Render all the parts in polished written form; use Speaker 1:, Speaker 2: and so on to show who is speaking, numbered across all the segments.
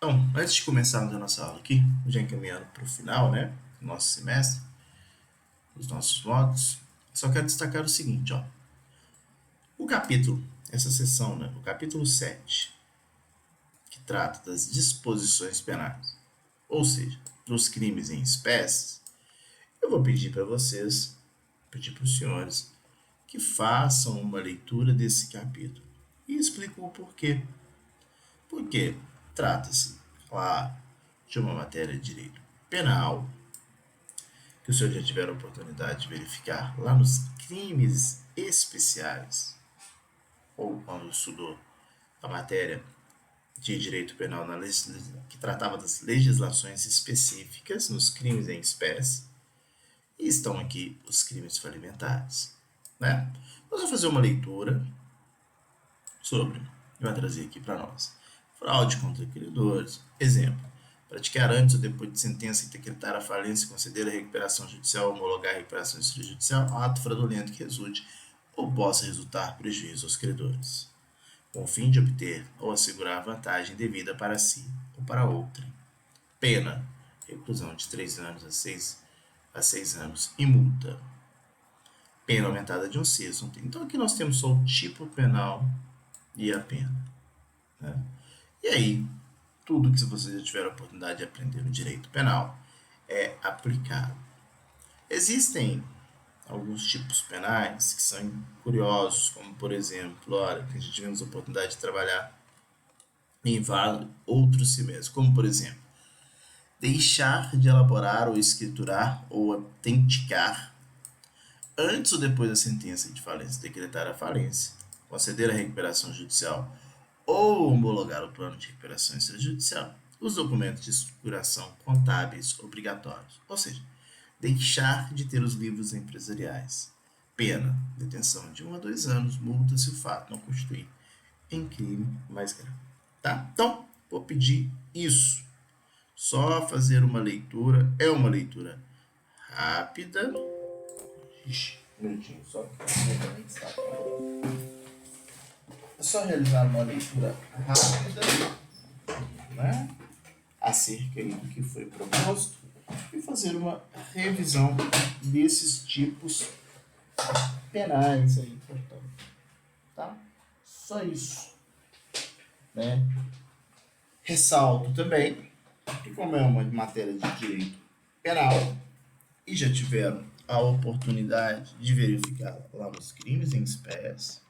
Speaker 1: Então, antes de começarmos a nossa aula aqui, já encaminhando para o final, né, do nosso semestre, os nossos modos, só quero destacar o seguinte, ó. O capítulo, essa sessão, né, o capítulo 7, que trata das disposições penais, ou seja, dos crimes em espécies, eu vou pedir para vocês, pedir para os senhores, que façam uma leitura desse capítulo e explico o porquê. Porque trata-se, claro, de uma matéria de direito penal, que o senhor já tiver a oportunidade de verificar lá nos crimes especiais, ou quando estudou a matéria de direito penal que tratava das legislações específicas nos crimes em espécie, e estão aqui os crimes falimentares. Né? Nós vamos fazer uma leitura sobre, vai trazer aqui para nós, fraude contra credores, exemplo, praticar antes ou depois de sentença decretar a falência, conceder a recuperação judicial, homologar a recuperação extrajudicial, ato fraudulento que resulte ou possa resultar prejuízo aos credores, com o fim de obter ou assegurar vantagem devida para si ou para outrem. Pena, reclusão de 3 anos a 6 anos e multa. Pena aumentada de 1/6. Então aqui nós temos só o tipo penal e a pena. Né? E aí, tudo que você já tiver a oportunidade de aprender no direito penal é aplicado. Existem alguns tipos penais que são curiosos, como por exemplo, olha, que a gente tivemos a oportunidade de trabalhar em vários outros semestres, como por exemplo, deixar de elaborar ou escriturar ou autenticar antes ou depois da sentença de falência, decretar a falência, conceder a recuperação judicial ou homologar o plano de recuperação extrajudicial, os documentos de estruturação contábeis obrigatórios, ou seja, deixar de ter os livros empresariais. Pena, detenção de 1 a 2 anos, multa se o fato não constituir em crime mais grave. Tá? Então, vou pedir isso. Só fazer uma leitura, é uma leitura rápida. Ixi, um minutinho, só é só realizar uma leitura rápida, né, acerca aí do que foi proposto e fazer uma revisão desses tipos penais aí, portanto, tá? Só isso, né? Ressalto também que como é uma matéria de direito penal e já tiveram a oportunidade de verificar lá nos crimes em espécie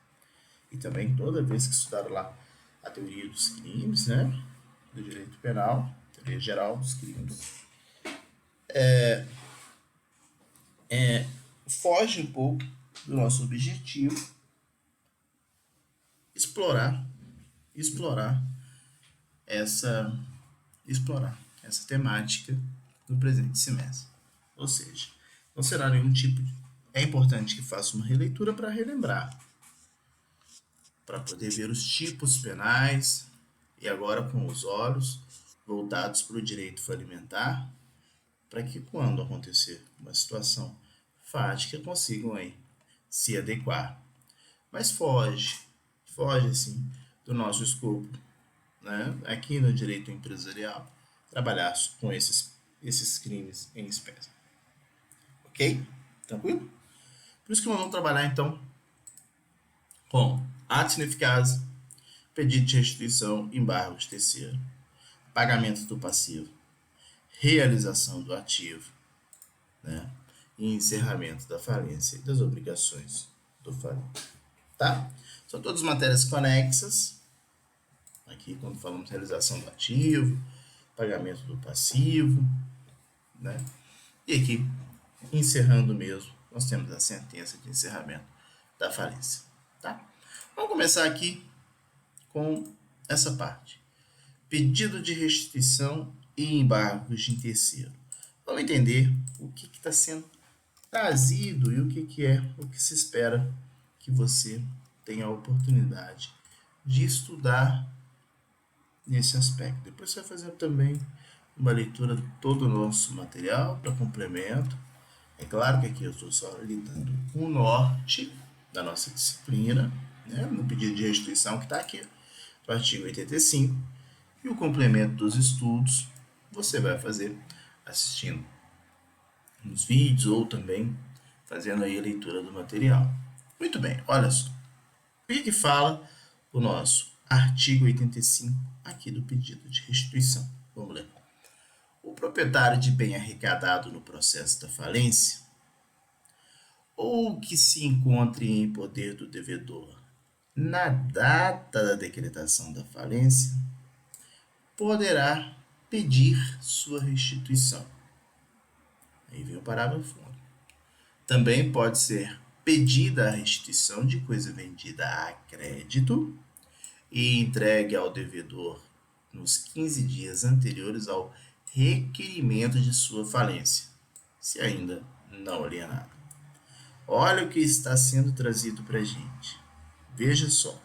Speaker 1: e também toda vez que estudaram lá a teoria dos crimes, né, do direito penal, teoria geral dos crimes, foge um pouco do nosso objetivo explorar explorar essa explorar essa temática no presente semestre. Ou seja, não será nenhum tipo de... É importante que faça uma releitura para relembrar, para poder ver os tipos penais e agora com os olhos voltados para o direito falimentar, para que quando acontecer uma situação fática consigam aí se adequar. Mas foge assim do nosso escopo, né? Aqui no direito empresarial, trabalhar com esses crimes em espécie. Ok? Tranquilo? Por isso que nós vamos trabalhar então com atos ineficazes, pedido de restituição, embargo de terceiro, pagamento do passivo, realização do ativo, né? E encerramento da falência e das obrigações do falido. Tá? São todas matérias conexas. Aqui, quando falamos de realização do ativo, pagamento do passivo, né? E aqui, encerrando mesmo, nós temos a sentença de encerramento da falência. Tá? Vamos começar aqui com essa parte. Pedido de restituição e embargos de terceiro. Vamos entender o que está sendo trazido e o que é o que se espera que você tenha a oportunidade de estudar nesse aspecto. Depois você vai fazer também uma leitura de todo o nosso material para complemento. É claro que aqui eu estou só lhe dando o norte da nossa disciplina, né, no pedido de restituição que está aqui, no artigo 85, E o complemento dos estudos você vai fazer assistindo nos vídeos ou também fazendo aí a leitura do material. Muito bem, olha só. O que fala o nosso artigo 85 aqui do pedido de restituição? Vamos ler. O proprietário de bem arrecadado no processo da falência ou que se encontre em poder do devedor na data da decretação da falência poderá pedir sua restituição. Aí vem o parágrafo único. Também pode ser pedida a restituição de coisa vendida a crédito e entregue ao devedor nos 15 dias anteriores ao requerimento de sua falência, se ainda não alienado. Olha o que está sendo trazido para a gente. Veja só.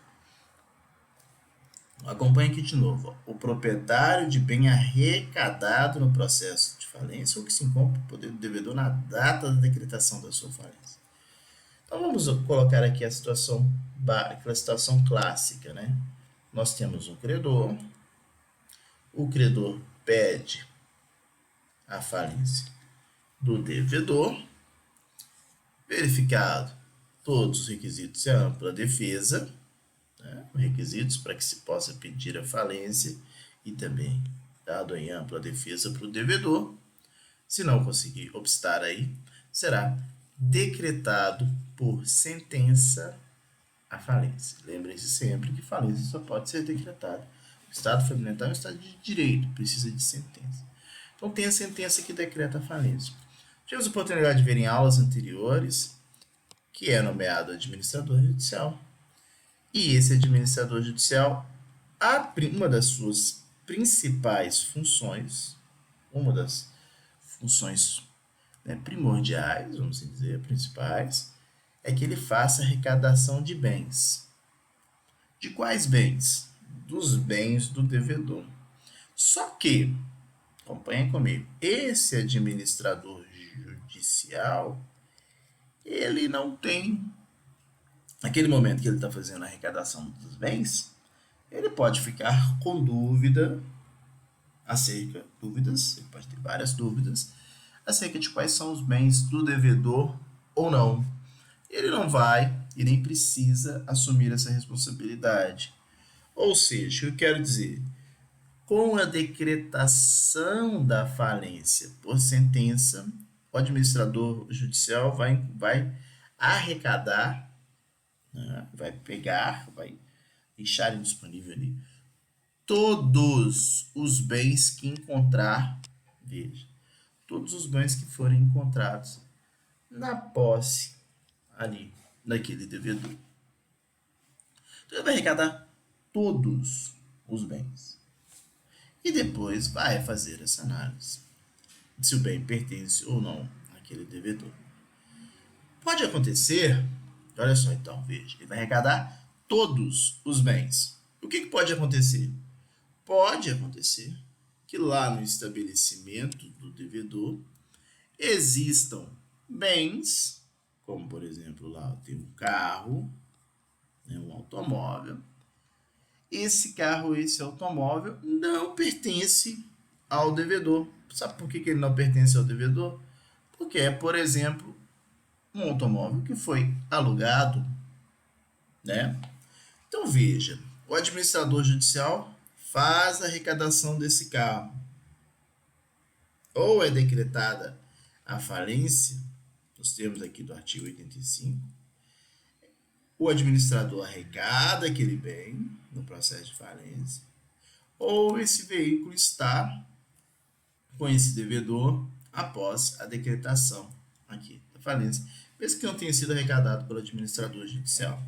Speaker 1: Acompanhe aqui de novo. Ó. O proprietário de bem arrecadado no processo de falência ou que se encontra no poder do devedor na data da decretação da sua falência. Então vamos colocar aqui aquela situação clássica, né? Nós temos um credor, o credor pede a falência do devedor, verificado todos os requisitos e a ampla defesa, né? Requisitos para que se possa pedir a falência e também dado em ampla defesa para o devedor. Se não conseguir obstar aí, será decretado por sentença a falência. Lembrem-se sempre que falência só pode ser decretada. O Estado fundamental é um Estado de direito, precisa de sentença. Então tem a sentença que decreta a falência. Tivemos a oportunidade de ver em aulas anteriores que é nomeado administrador judicial. E esse administrador judicial, uma das suas principais funções, uma das funções, né, primordiais, vamos dizer, principais, é que ele faça arrecadação de bens. De quais bens? Dos bens do devedor. Só que, acompanhem comigo, esse administrador judicial, ele não tem, naquele momento que ele está fazendo a arrecadação dos bens, ele pode ficar com dúvidas, ele pode ter várias dúvidas, acerca de quais são os bens do devedor ou não. Ele não vai e nem precisa assumir essa responsabilidade. Ou seja, o que eu quero dizer? Com a decretação da falência por sentença, o administrador judicial vai arrecadar, né, vai pegar, vai deixar disponível ali todos os bens que encontrar, veja, todos os bens que forem encontrados na posse ali daquele devedor. Então ele vai arrecadar todos os bens. E depois vai fazer essa análise se o bem pertence ou não àquele devedor. Pode acontecer, olha só então, veja, ele vai arrecadar todos os bens. O que pode acontecer? Pode acontecer que lá no estabelecimento do devedor existam bens, como por exemplo lá tem um carro, né, um automóvel. Esse carro, esse automóvel não pertence ao devedor. Sabe por que ele não pertence ao devedor? Porque é, por exemplo, um automóvel que foi alugado, né? Então veja, o administrador judicial faz a arrecadação desse carro. Ou é decretada a falência, nos termos aqui do artigo 85, o administrador arrecada aquele bem no processo de falência, ou esse veículo está com esse devedor após a decretação aqui da falência, mesmo que não tenha sido arrecadado pelo administrador judicial.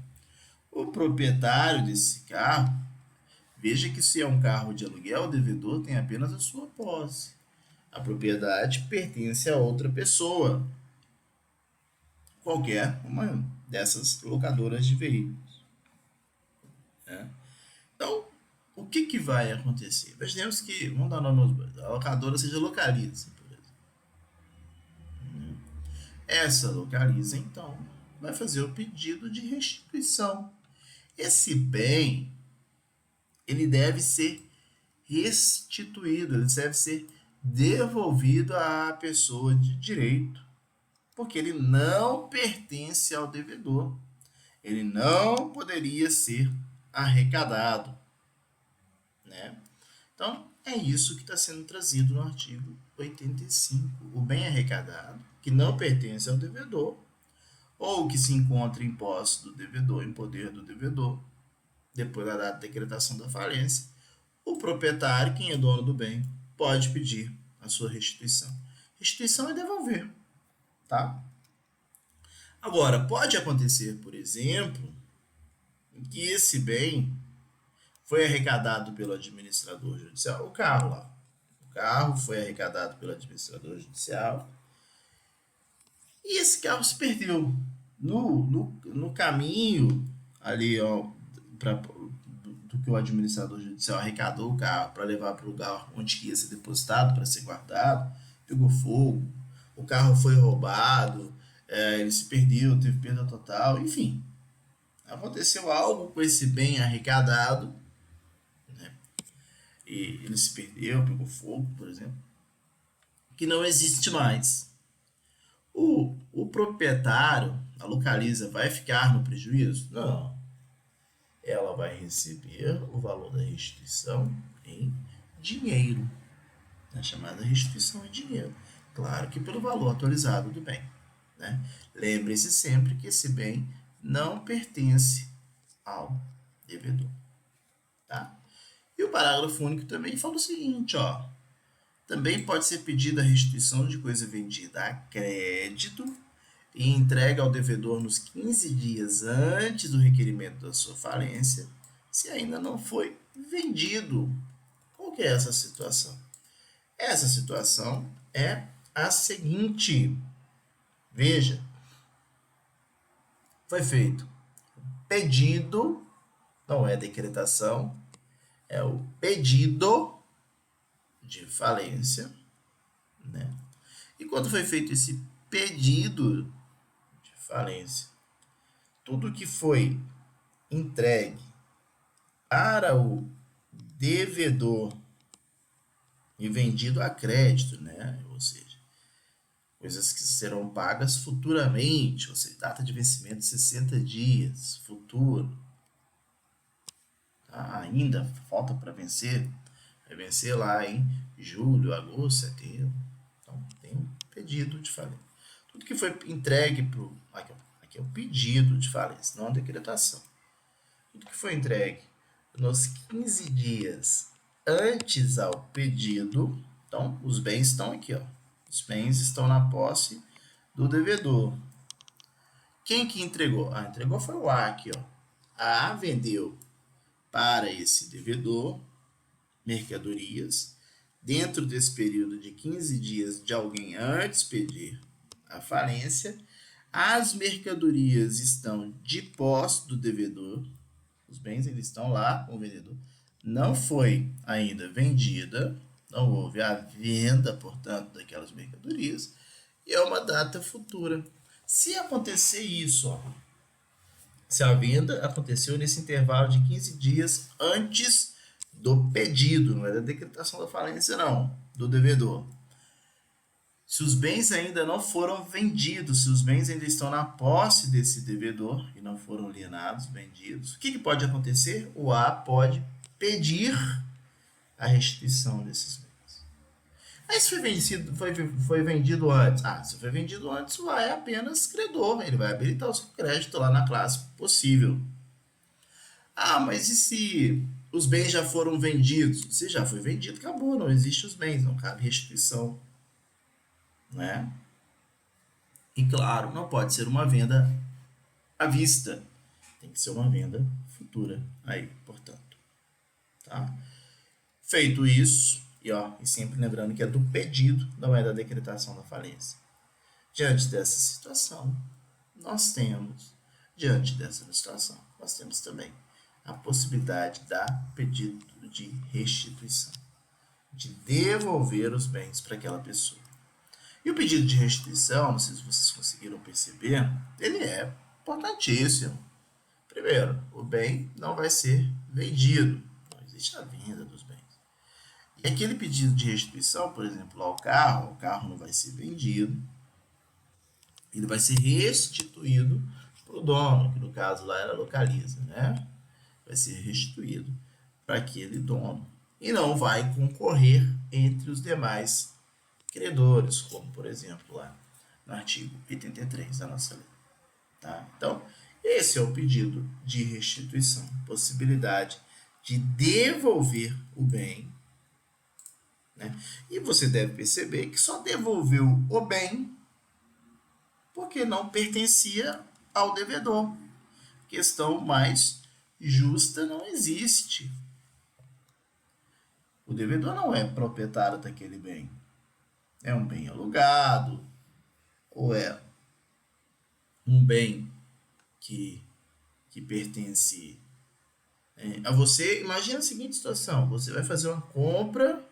Speaker 1: O proprietário desse carro, veja que se é um carro de aluguel, o devedor tem apenas a sua posse. A propriedade pertence a outra pessoa, qualquer uma dessas locadoras de veículos. Né? Então, o que vai acontecer? Imaginemos que, vamos dar nome aos bois, a locadora seja Localiza, por exemplo. Essa Localiza, então, vai fazer o pedido de restituição. Esse bem, ele deve ser restituído, ele deve ser devolvido à pessoa de direito, porque ele não pertence ao devedor. Ele não poderia ser arrecadado, né? Então, é isso que está sendo trazido no artigo 85. O bem arrecadado, que não pertence ao devedor, ou que se encontra em posse do devedor, em poder do devedor, depois da data de decretação da falência, o proprietário, quem é dono do bem, pode pedir a sua restituição. Restituição é devolver, tá? Agora, pode acontecer, por exemplo, que esse bem foi arrecadado pelo administrador judicial, o carro lá. O carro foi arrecadado pelo administrador judicial e esse carro se perdeu no caminho ali, ó, do que o administrador judicial arrecadou o carro para levar para o lugar onde ia ser depositado, para ser guardado, pegou fogo, o carro foi roubado, ele se perdeu, teve perda total, enfim. Aconteceu algo com esse bem arrecadado, né? E ele se perdeu, pegou fogo, por exemplo, que não existe mais. O proprietário, a localiza, vai ficar no prejuízo? Não. Ela vai receber o valor da restituição em dinheiro, a chamada restituição em dinheiro. Claro que pelo valor atualizado do bem, né? Lembre-se sempre que esse bem não pertence ao devedor, tá? E o parágrafo único também fala o seguinte, ó. Também pode ser pedida a restituição de coisa vendida a crédito e entregue ao devedor nos 15 dias antes do requerimento da sua falência, se ainda não foi vendido. Qual que é essa situação? Essa situação é a seguinte. Veja, foi feito pedido, não é decretação, é o pedido de falência, né? E quando foi feito esse pedido de falência, tudo que foi entregue para o devedor e vendido a crédito, né? Ou seja, coisas que serão pagas futuramente, ou seja, data de vencimento de 60 dias, futuro. Tá? Ainda falta para vencer, vai vencer lá em julho, agosto, setembro. Então, tem um pedido de falência. Tudo que foi entregue para o... Aqui é o pedido de falência, não a decretação. Tudo que foi entregue nos 15 dias antes ao pedido, então os bens estão aqui, ó. Os bens estão na posse do devedor. Quem que entregou? Entregou foi o A aqui, ó. A vendeu para esse devedor mercadorias dentro desse período de 15 dias de alguém antes pedir a falência. As mercadorias estão de posse do devedor, os bens ainda estão lá com o vendedor, não foi ainda vendida, não houve a venda, portanto, daquelas mercadorias, e é uma data futura. Se acontecer isso, ó, se a venda aconteceu nesse intervalo de 15 dias antes do pedido, não é da decretação da falência, não, do devedor. Se os bens ainda não foram vendidos, se os bens ainda estão na posse desse devedor e não foram alienados, vendidos, o que pode acontecer? O A pode pedir a restituição desses bens. Mas se foi vendido antes? Se foi vendido antes, o A é apenas credor, ele vai habilitar o seu crédito lá na classe possível. Mas e se os bens já foram vendidos? Se já foi vendido, acabou, não existe os bens, não cabe restituição, né? E claro, não pode ser uma venda à vista, tem que ser uma venda futura aí, portanto, tá? Feito isso, e sempre lembrando que é do pedido, não é da decretação da falência. Diante dessa situação, nós temos também a possibilidade da pedido de restituição, de devolver os bens para aquela pessoa. E o pedido de restituição, não sei se vocês conseguiram perceber, ele é importantíssimo. Primeiro, o bem não vai ser vendido, não existe a venda dos bens. E aquele pedido de restituição, por exemplo, ao carro, o carro não vai ser vendido, ele vai ser restituído para o dono, que no caso lá era Localiza, né? Vai ser restituído para aquele dono e não vai concorrer entre os demais credores, como por exemplo lá no artigo 83 da nossa lei. Tá? Então, esse é o pedido de restituição, possibilidade de devolver o bem, né? E você deve perceber que só devolveu o bem porque não pertencia ao devedor. Questão mais justa não existe. O devedor não é proprietário daquele bem. É um bem alugado, ou é um bem que pertence a você. Imagina a seguinte situação: você vai fazer uma compra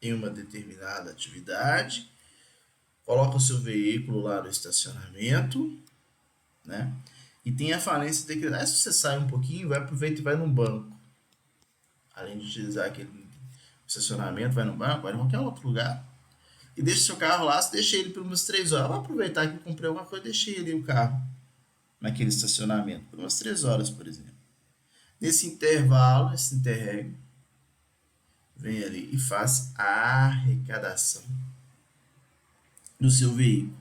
Speaker 1: em uma determinada atividade, coloca o seu veículo lá no estacionamento, né? E tem a falência decretada. Se você sai um pouquinho, vai aproveita e vai num banco. Além de utilizar aquele estacionamento, vai num banco, vai em qualquer outro lugar. E deixa seu carro lá, você deixa ele por umas 3 horas. Vou aproveitar que eu comprei alguma coisa e deixei ali o carro naquele estacionamento por umas 3 horas, por exemplo. Nesse intervalo, esse interregno, vem ali e faz a arrecadação do seu veículo.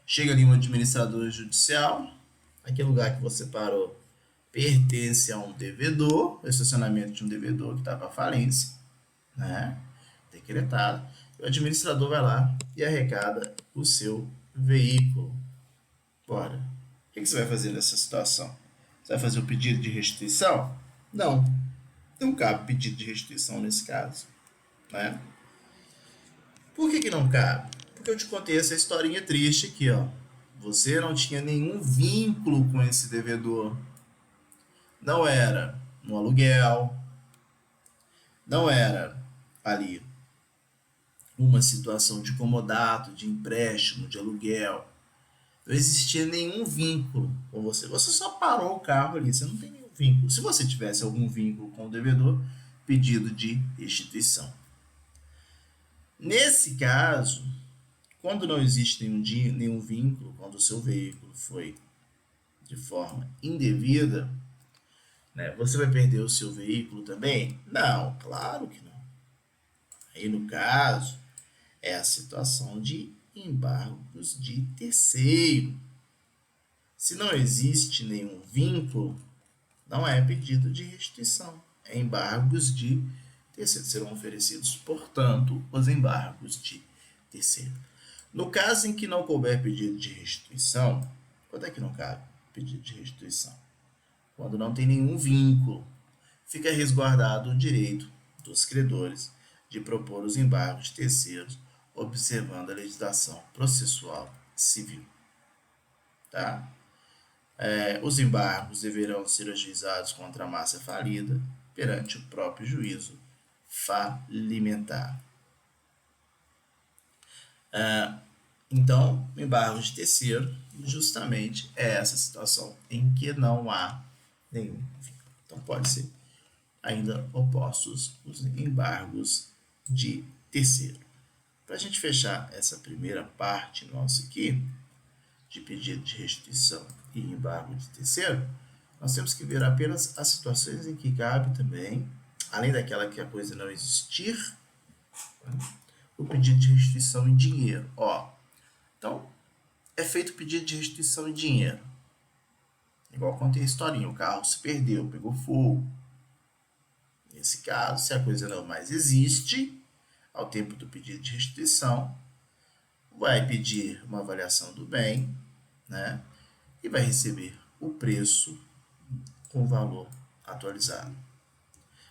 Speaker 1: Chega ali um administrador judicial, aquele lugar que você parou pertence a um devedor, o estacionamento de um devedor que está com a falência, né? Decretado. O administrador vai lá e arrecada o seu veículo. Bora. O que você vai fazer nessa situação? Você vai fazer o pedido de restituição? Não. Não cabe pedido de restituição nesse caso, né? Por que não cabe? Porque eu te contei essa historinha triste aqui, ó. Você não tinha nenhum vínculo com esse devedor. Não era no aluguel, não era ali uma situação de comodato, de empréstimo, de aluguel. Não existia nenhum vínculo com você. Você só parou o carro ali, você não tem nenhum vínculo. Se você tivesse algum vínculo com o devedor, pedido de restituição. Nesse caso, quando não existe nenhum vínculo, quando o seu veículo foi de forma indevida, né, você vai perder o seu veículo também? Não, claro que não. Aí, no caso, é a situação de embargos de terceiro. Se não existe nenhum vínculo, não é pedido de restituição. É embargos de terceiro. Serão oferecidos, portanto, os embargos de terceiro. No caso em que não couber pedido de restituição, quando é que não cabe pedido de restituição? Quando não tem nenhum vínculo. Fica resguardado o direito dos credores de propor os embargos de terceiros, observando a legislação processual civil. Tá? Os embargos deverão ser ajuizados contra a massa falida perante o próprio juízo falimentar. Então, embargo de terceiro justamente é essa situação em que não há nenhum vínculo. Então, pode ser ainda opostos os embargos de terceiro. Para a gente fechar essa primeira parte nossa aqui, de pedido de restituição e embargo de terceiro, nós temos que ver apenas as situações em que cabe também, além daquela que a coisa não existir, o pedido de restituição em dinheiro. Então, é feito o pedido de restituição em dinheiro. Igual contei a historinha, o carro se perdeu, pegou fogo. Nesse caso, se a coisa não mais existe, ao tempo do pedido de restituição, vai pedir uma avaliação do bem, né? E vai receber o preço com o valor atualizado.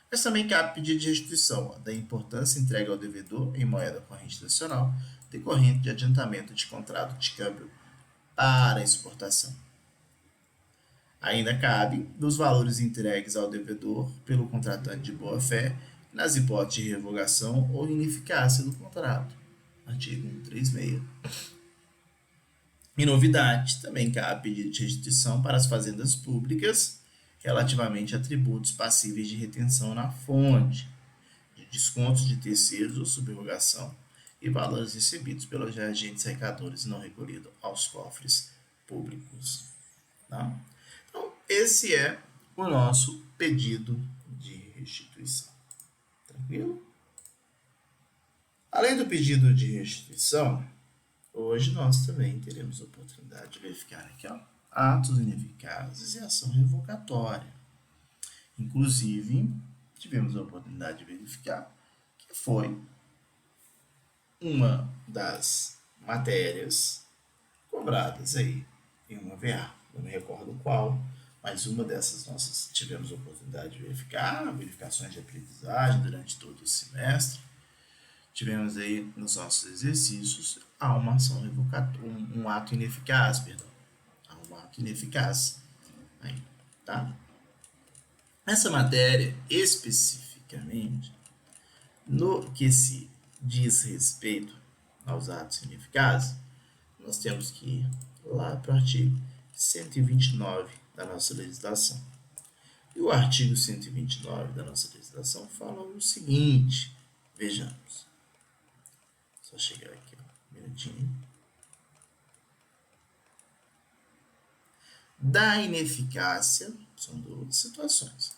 Speaker 1: Mas também cabe pedido de restituição da importância entregue ao devedor em moeda corrente nacional, decorrente de adiantamento de contrato de câmbio para exportação. Ainda cabe dos valores entregues ao devedor pelo contratante de boa-fé nas hipóteses de revogação ou ineficácia do contrato. Artigo 136. Em novidade, também cabe pedido de restituição para as fazendas públicas relativamente a tributos passíveis de retenção na fonte, de descontos de terceiros ou subrogação e valores recebidos pelos agentes arrecadadores não recolhidos aos cofres públicos. Tá? Então, esse é o nosso pedido de restituição. Tranquilo? Além do pedido de restituição, hoje nós também teremos a oportunidade de verificar aqui, ó, atos ineficazes e ação revocatória. Inclusive, tivemos a oportunidade de verificar que foi uma das matérias cobradas aí em uma VA. Não me recordo qual, mas uma dessas nós tivemos a oportunidade de verificar, verificações de aprendizagem durante todo o semestre. Tivemos aí nos nossos exercícios uma ação revocatória, um ato ineficaz, perdão. Um ato ineficaz. Aí, tá? Essa matéria, especificamente, no que se diz respeito aos atos ineficazes, nós temos que ir lá para o artigo 129 da nossa legislação. E o artigo 129 da nossa legislação fala o seguinte, vejamos. Só chegar aqui, ó, um minutinho. Da ineficácia, são duas situações.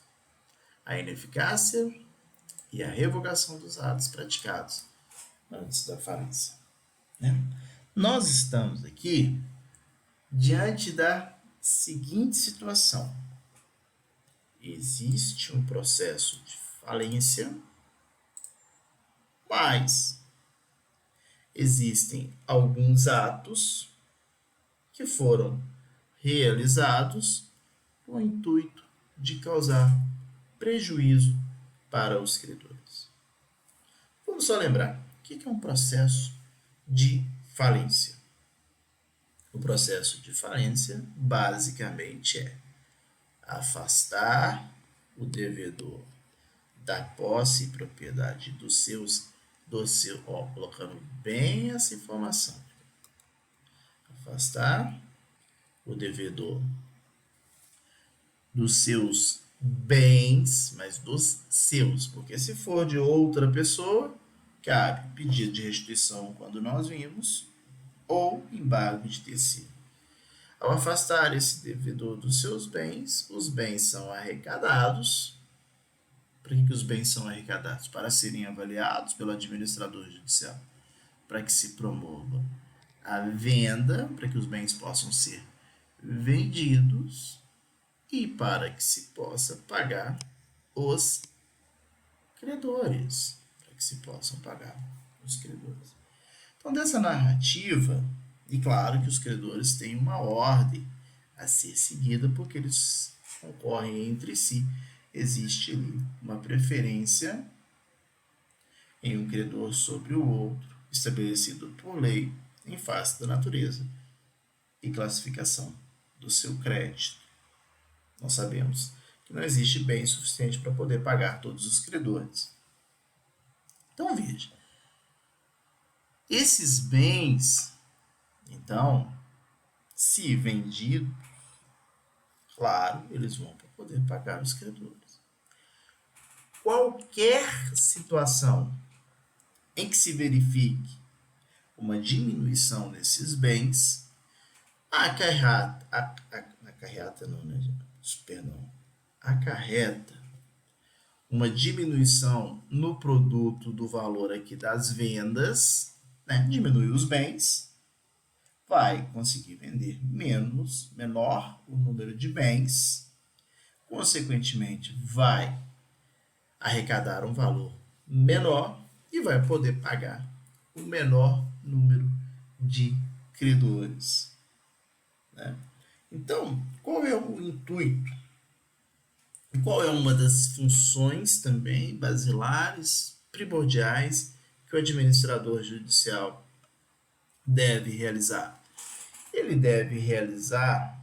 Speaker 1: A ineficácia e a revogação dos atos praticados antes da falência. Né? Nós estamos aqui diante da seguinte situação. Existe um processo de falência, mas existem alguns atos que foram realizados com o intuito de causar prejuízo para os credores. Vamos só lembrar, o que é um processo de falência? O processo de falência basicamente é afastar o devedor da posse e propriedade colocando bem essa informação. Afastar o devedor dos seus bens, mas dos seus, porque se for de outra pessoa, cabe pedido de restituição quando nós vimos, ou embargo de terceiro. Ao afastar esse devedor dos seus bens, os bens são arrecadados. Para que os bens são arrecadados? Para serem avaliados pelo administrador judicial, para que se promova a venda, para que os bens possam ser vendidos e para que se possa pagar os credores, para que se possam pagar os credores. Então, dessa narrativa, e claro que os credores têm uma ordem a ser seguida porque eles concorrem entre si, existe ali uma preferência em um credor sobre o outro, estabelecido por lei em face da natureza e classificação do seu crédito. Nós sabemos que não existe bem suficiente para poder pagar todos os credores. Então, veja, esses bens, então, se vendidos, claro, eles vão para poder pagar os credores. Qualquer situação em que se verifique uma diminuição desses bens, acarreta uma diminuição no produto do valor aqui das vendas, né? Diminui os bens, vai conseguir vender menor o número de bens, consequentemente vai arrecadar um valor menor e vai poder pagar o menor número de credores. Né? Então, qual é o intuito? Qual é uma das funções também basilares, primordiais, que o administrador judicial deve realizar? Ele deve realizar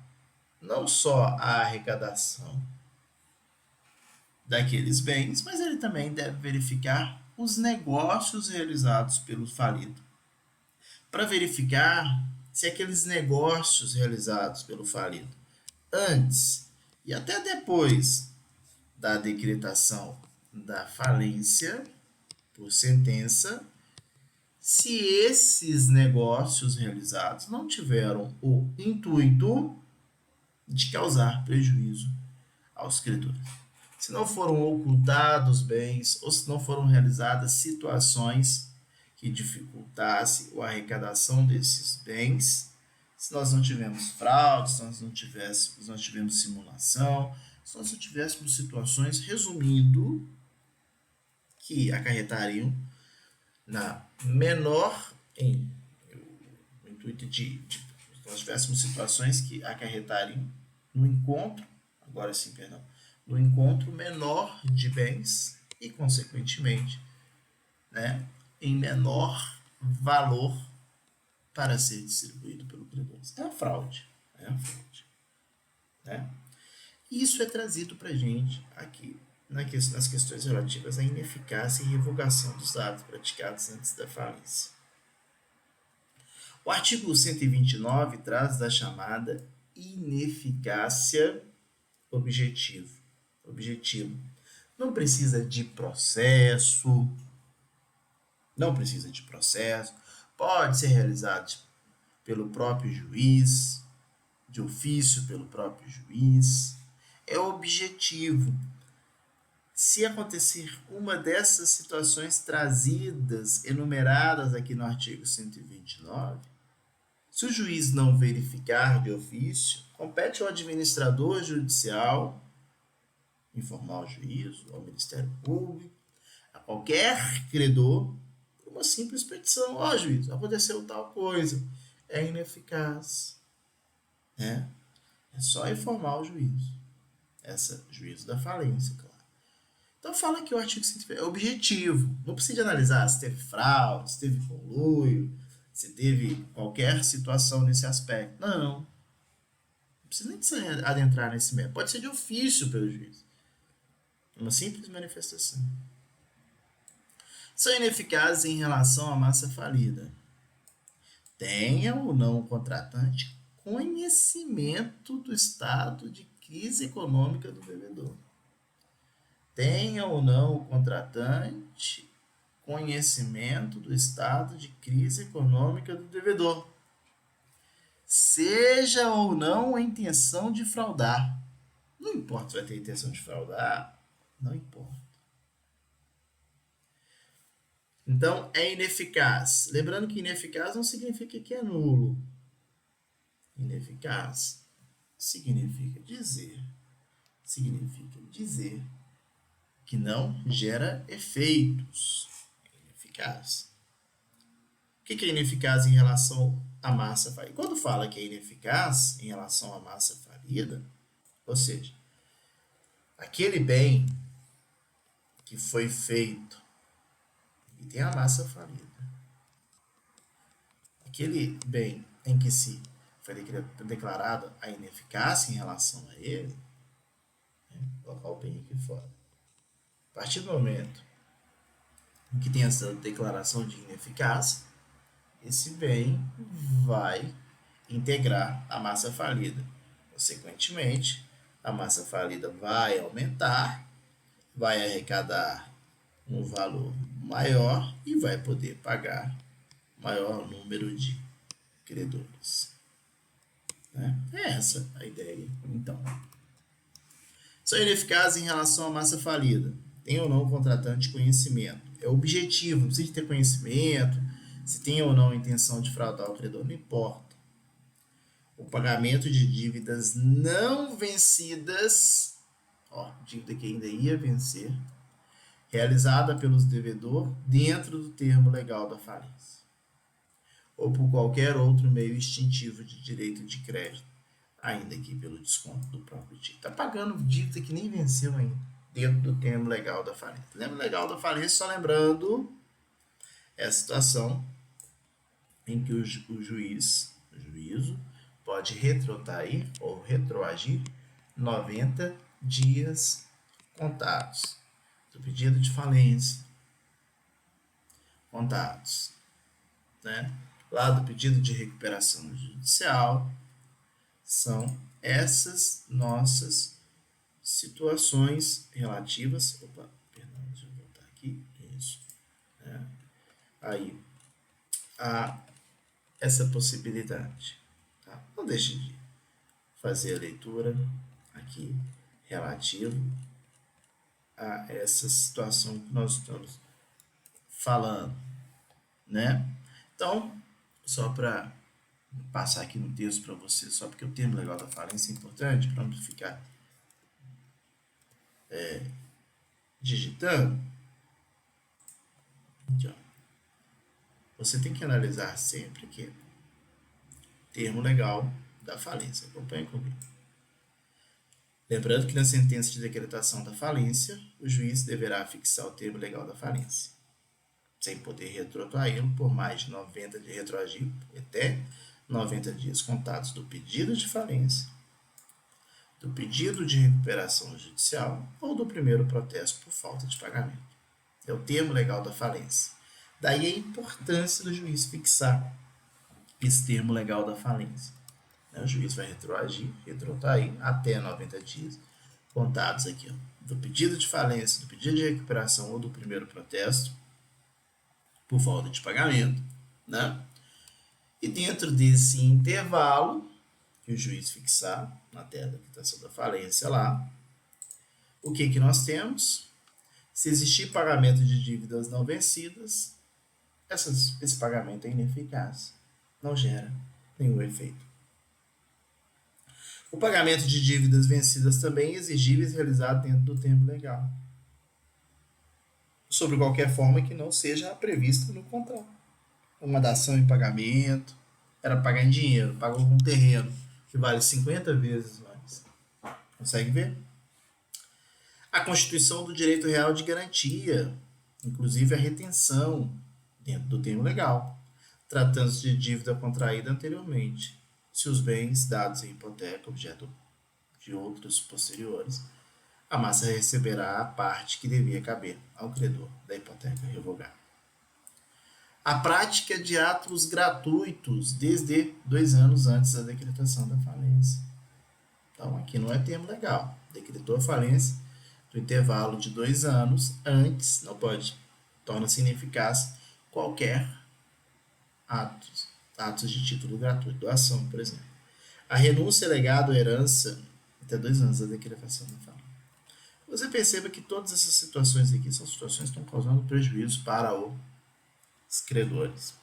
Speaker 1: não só a arrecadação daqueles bens, mas ele também deve verificar os negócios realizados pelo falido, para verificar se aqueles negócios realizados pelo falido antes e até depois da decretação da falência por sentença se esses negócios realizados não tiveram o intuito de causar prejuízo aos credores. Se não foram ocultados bens ou se não foram realizadas situações que dificultassem a arrecadação desses bens, se nós não tivermos fraude, se nós não tivermos simulação, se nós não tivéssemos situações, resumindo, que acarretariam na menor no intuito de nós tivéssemos situações que acarretariam no encontro, agora sim, perdão, no encontro menor de bens e, consequentemente, né, em menor valor para ser distribuído pelo credor. É a fraude. É a fraude. Né? Isso é trazido para a gente aqui nas questões relativas à ineficácia e revogação dos atos praticados antes da falência. O artigo 129 traz da chamada ineficácia objetivo. Não precisa de processo, pode ser realizado pelo próprio juiz, de ofício pelo próprio juiz, é objetivo. Se acontecer uma dessas situações trazidas, enumeradas aqui no artigo 129, se o juiz não verificar de ofício, compete ao administrador judicial informar o juízo, ao Ministério Público, a qualquer credor, uma simples petição. Ó, juiz, aconteceu tal coisa, é ineficaz. Né? É só informar o juízo. Juízo da falência, claro. Então fala que o artigo 120 é objetivo. Não precisa analisar se teve fraude, se teve conluio, se teve qualquer situação nesse aspecto. Não precisa nem se adentrar nesse método. Pode ser de ofício pelo juiz. Uma simples manifestação. São ineficazes em relação à massa falida. Tenha ou não o contratante conhecimento do estado de crise econômica do devedor. Tenha ou não o contratante conhecimento do estado de crise econômica do devedor. Seja ou não a intenção de fraudar. Não importa se vai ter intenção de fraudar, não importa. Então, é ineficaz. Lembrando que ineficaz não significa que é nulo. Ineficaz significa dizer que não gera efeitos. É ineficaz. O que é ineficaz em relação à massa falida? Quando fala que é ineficaz em relação à massa falida, ou seja, aquele bem que foi feito e tem a massa falida, aquele bem em que se foi declarado a ineficácia em relação a ele, vou colocar o bem aqui fora. A partir do momento em que tem essa declaração de ineficácia, esse bem vai integrar a massa falida. Consequentemente, a massa falida vai aumentar, vai arrecadar um valor maior e vai poder pagar maior número de credores. É essa a ideia, então. São ineficazes em relação à massa falida. Tem ou não o contratante conhecimento. É objetivo, não precisa ter conhecimento, se tem ou não a intenção de fraudar o credor, não importa. O pagamento de dívidas não vencidas, dívida que ainda ia vencer, realizada pelos devedor dentro do termo legal da falência, ou por qualquer outro meio extintivo de direito de crédito, ainda que pelo desconto do próprio título. Está pagando dívida que nem venceu ainda, dentro do termo legal da falência. Termo legal da falência, só lembrando, é a situação em que o juízo pode retrotrair ou retroagir 90 dias contados do pedido de falência. Contados. Né? Lá do pedido de recuperação judicial, são essas nossas situações relativas. Deixa eu voltar aqui. Isso. aí a essa possibilidade. Tá? Não deixe de fazer a leitura aqui relativo a essa situação que nós estamos falando, né? Então, só para passar aqui no texto para você, só porque o termo legal da falência é importante para não ficar digitando. Então, você tem que analisar sempre que termo legal da falência. Acompanhe comigo. Lembrando que na sentença de decretação da falência, o juiz deverá fixar o termo legal da falência, sem poder retrotraí-lo por mais de 90 dias, retroagir até 90 dias contados do pedido de falência, do pedido de recuperação judicial ou do primeiro protesto por falta de pagamento. É o termo legal da falência. Daí a importância do juiz fixar esse termo legal da falência. O juiz vai retrotrair até 90 dias contados aqui, ó, do pedido de falência, do pedido de recuperação ou do primeiro protesto por falta de pagamento, né? E dentro desse intervalo que o juiz fixar até a decretação da falência lá, o que nós temos? Se existir pagamento de dívidas não vencidas, esse pagamento é ineficaz, não gera nenhum efeito. O pagamento de dívidas vencidas também é exigível e realizado dentro do termo legal, sobre qualquer forma que não seja prevista no contrato. Uma dação em pagamento, era pagar em dinheiro, pagou um terreno que vale 50 vezes mais. Consegue ver? A constituição do direito real de garantia, inclusive a retenção dentro do termo legal, tratando-se de dívida contraída anteriormente, se os bens dados em hipoteca, objeto de outros posteriores, a massa receberá a parte que devia caber ao credor da hipoteca revogada. A prática de atos gratuitos desde 2 anos antes da decretação da falência. Então, aqui não é termo legal. Decretou a falência do intervalo de 2 anos antes, não pode, torna-se ineficaz qualquer atos de título gratuito, doação, por exemplo. A renúncia, legado, herança, até 2 anos da decretação da falência. Você perceba que todas essas situações aqui são situações que estão causando prejuízo para os credores.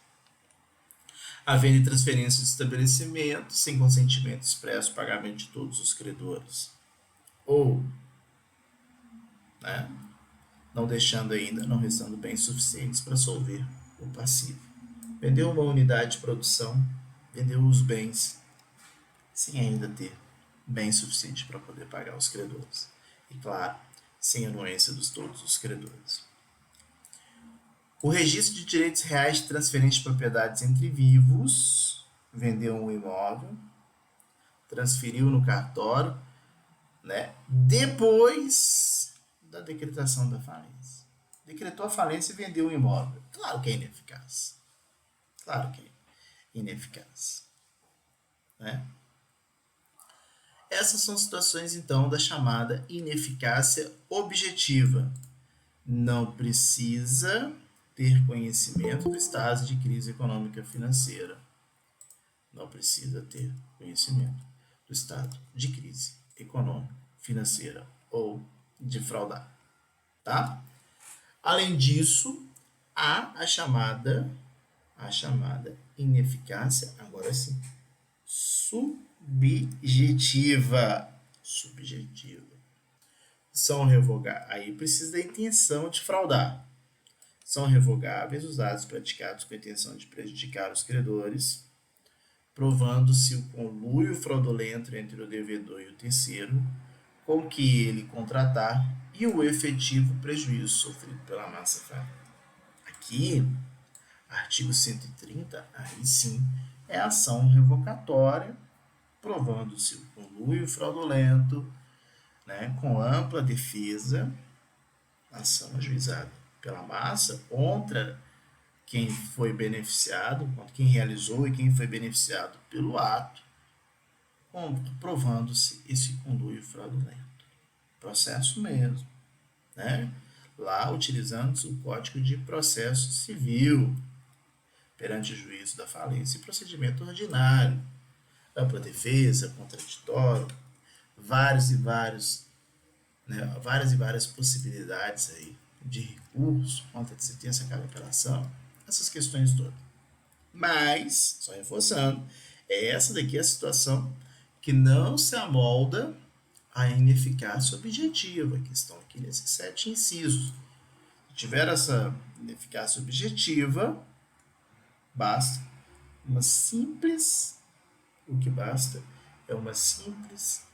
Speaker 1: Havendo transferência de estabelecimento, sem consentimento expresso, pagamento de todos os credores. Ou, né, não deixando ainda, não restando bens suficientes para solver o passivo. Vendeu uma unidade de produção, vendeu os bens sem ainda ter bem suficiente para poder pagar os credores. E claro, sem anuência de todos os credores. O registro de direitos reais de transferência de propriedades entre vivos, vendeu um imóvel, transferiu no cartório, né, depois da decretação da falência. Decretou a falência e vendeu o imóvel. Claro que é ineficaz. Claro que é ineficaz. Né? Essas são situações, então, da chamada ineficácia objetiva. Não precisa ter conhecimento do estado de crise econômica financeira. Não precisa ter conhecimento do estado de crise econômica financeira ou de fraudar. Tá? Além disso, há a chamada ineficácia, agora sim, subjetiva. São revogáveis. Aí precisa da intenção de fraudar. São revogáveis os atos praticados com a intenção de prejudicar os credores, provando-se o conluio fraudulento entre o devedor e o terceiro, com que ele contratar, e o efetivo prejuízo sofrido pela massa falha. Aqui, artigo 130, aí sim, é ação revocatória, provando-se o conluio fraudulento, né, com ampla defesa, ação ajuizada pela massa contra quem foi beneficiado, contra quem realizou e quem foi beneficiado pelo ato, provando-se esse conluio fraudulento. Processo mesmo, né? Lá utilizando o Código de Processo Civil, perante o juízo da falência e procedimento ordinário, ampla defesa, contraditório, várias e várias possibilidades aí de recurso, contra de sentença, aquela apelação, essas questões todas. Mas, só reforçando, essa daqui é a situação que não se amolda à ineficácia objetiva, que estão aqui nesses 7 incisos. Se tiver essa ineficácia objetiva, basta uma simples, o que basta é uma simples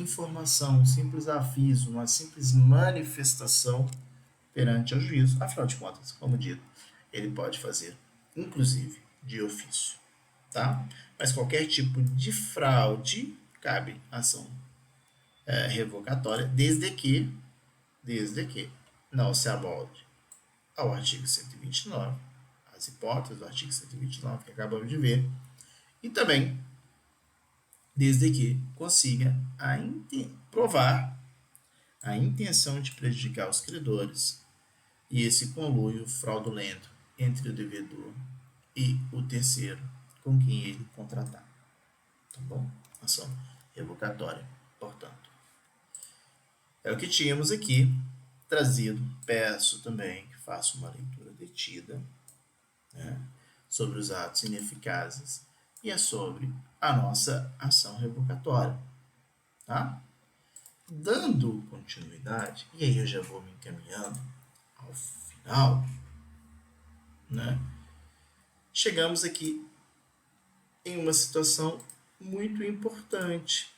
Speaker 1: informação, um simples aviso, uma simples manifestação perante ao juízo. Afinal de contas, como dito, ele pode fazer, inclusive, de ofício, tá? Mas qualquer tipo de fraude cabe ação revogatória, desde que não se amolde ao artigo 129, as hipóteses do artigo 129 que acabamos de ver, e também desde que consiga provar a intenção de prejudicar os credores e esse conluio fraudulento entre o devedor e o terceiro com quem ele contratar. Tá bom? Ação revogatória, portanto. É o que tínhamos aqui trazido. Peço também que faça uma leitura detida, né, sobre os atos ineficazes e é sobre a nossa ação revogatória. Tá? Dando continuidade, e aí eu já vou me encaminhando ao final, né? Chegamos aqui em uma situação muito importante.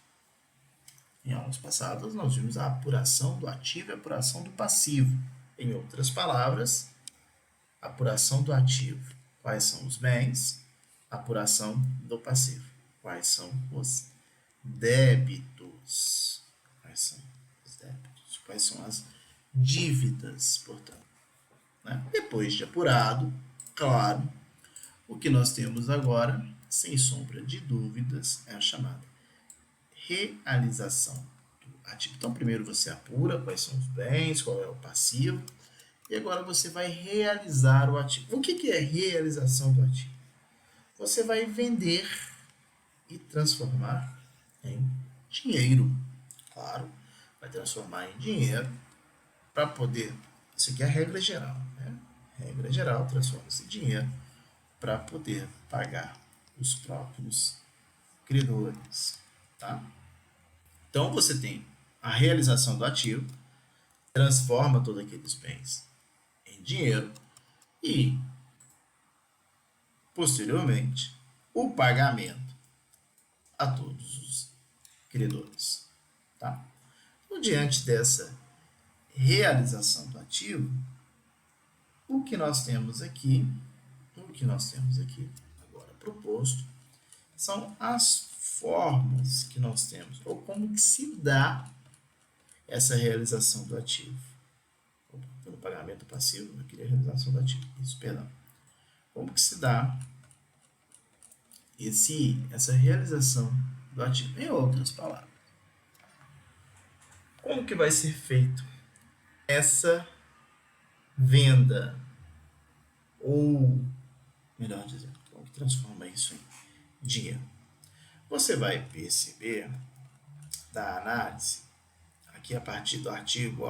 Speaker 1: Em aulas passadas, nós vimos a apuração do ativo e a apuração do passivo. Em outras palavras, apuração do ativo. Quais são os bens? Apuração do passivo. Quais são os débitos? Quais são os débitos? Quais são as dívidas, portanto? Né? Depois de apurado, claro, o que nós temos agora, sem sombra de dúvidas, é a chamada realização do ativo. Então, primeiro você apura quais são os bens, qual é o passivo, e agora você vai realizar o ativo. O que é realização do ativo? Você vai vender e transformar em dinheiro. Claro, vai transformar em dinheiro para poder... Isso aqui é a regra geral, né? Regra geral, transforma-se em dinheiro para poder pagar os próprios credores, tá? Então, você tem a realização do ativo, transforma todos aqueles bens em dinheiro e, posteriormente, o pagamento a todos os credores, tá? Então, diante dessa realização do ativo, o que nós temos aqui agora proposto são as formas que nós temos, ou como que se dá essa realização do ativo. Pelo pagamento passivo, eu queria a realização do ativo. Isso, perdão. Como que se dá essa realização do ativo? Em outras palavras, como que vai ser feito essa venda? Ou, melhor dizendo, como que transforma isso em dinheiro? Você vai perceber da análise, aqui a partir do artigo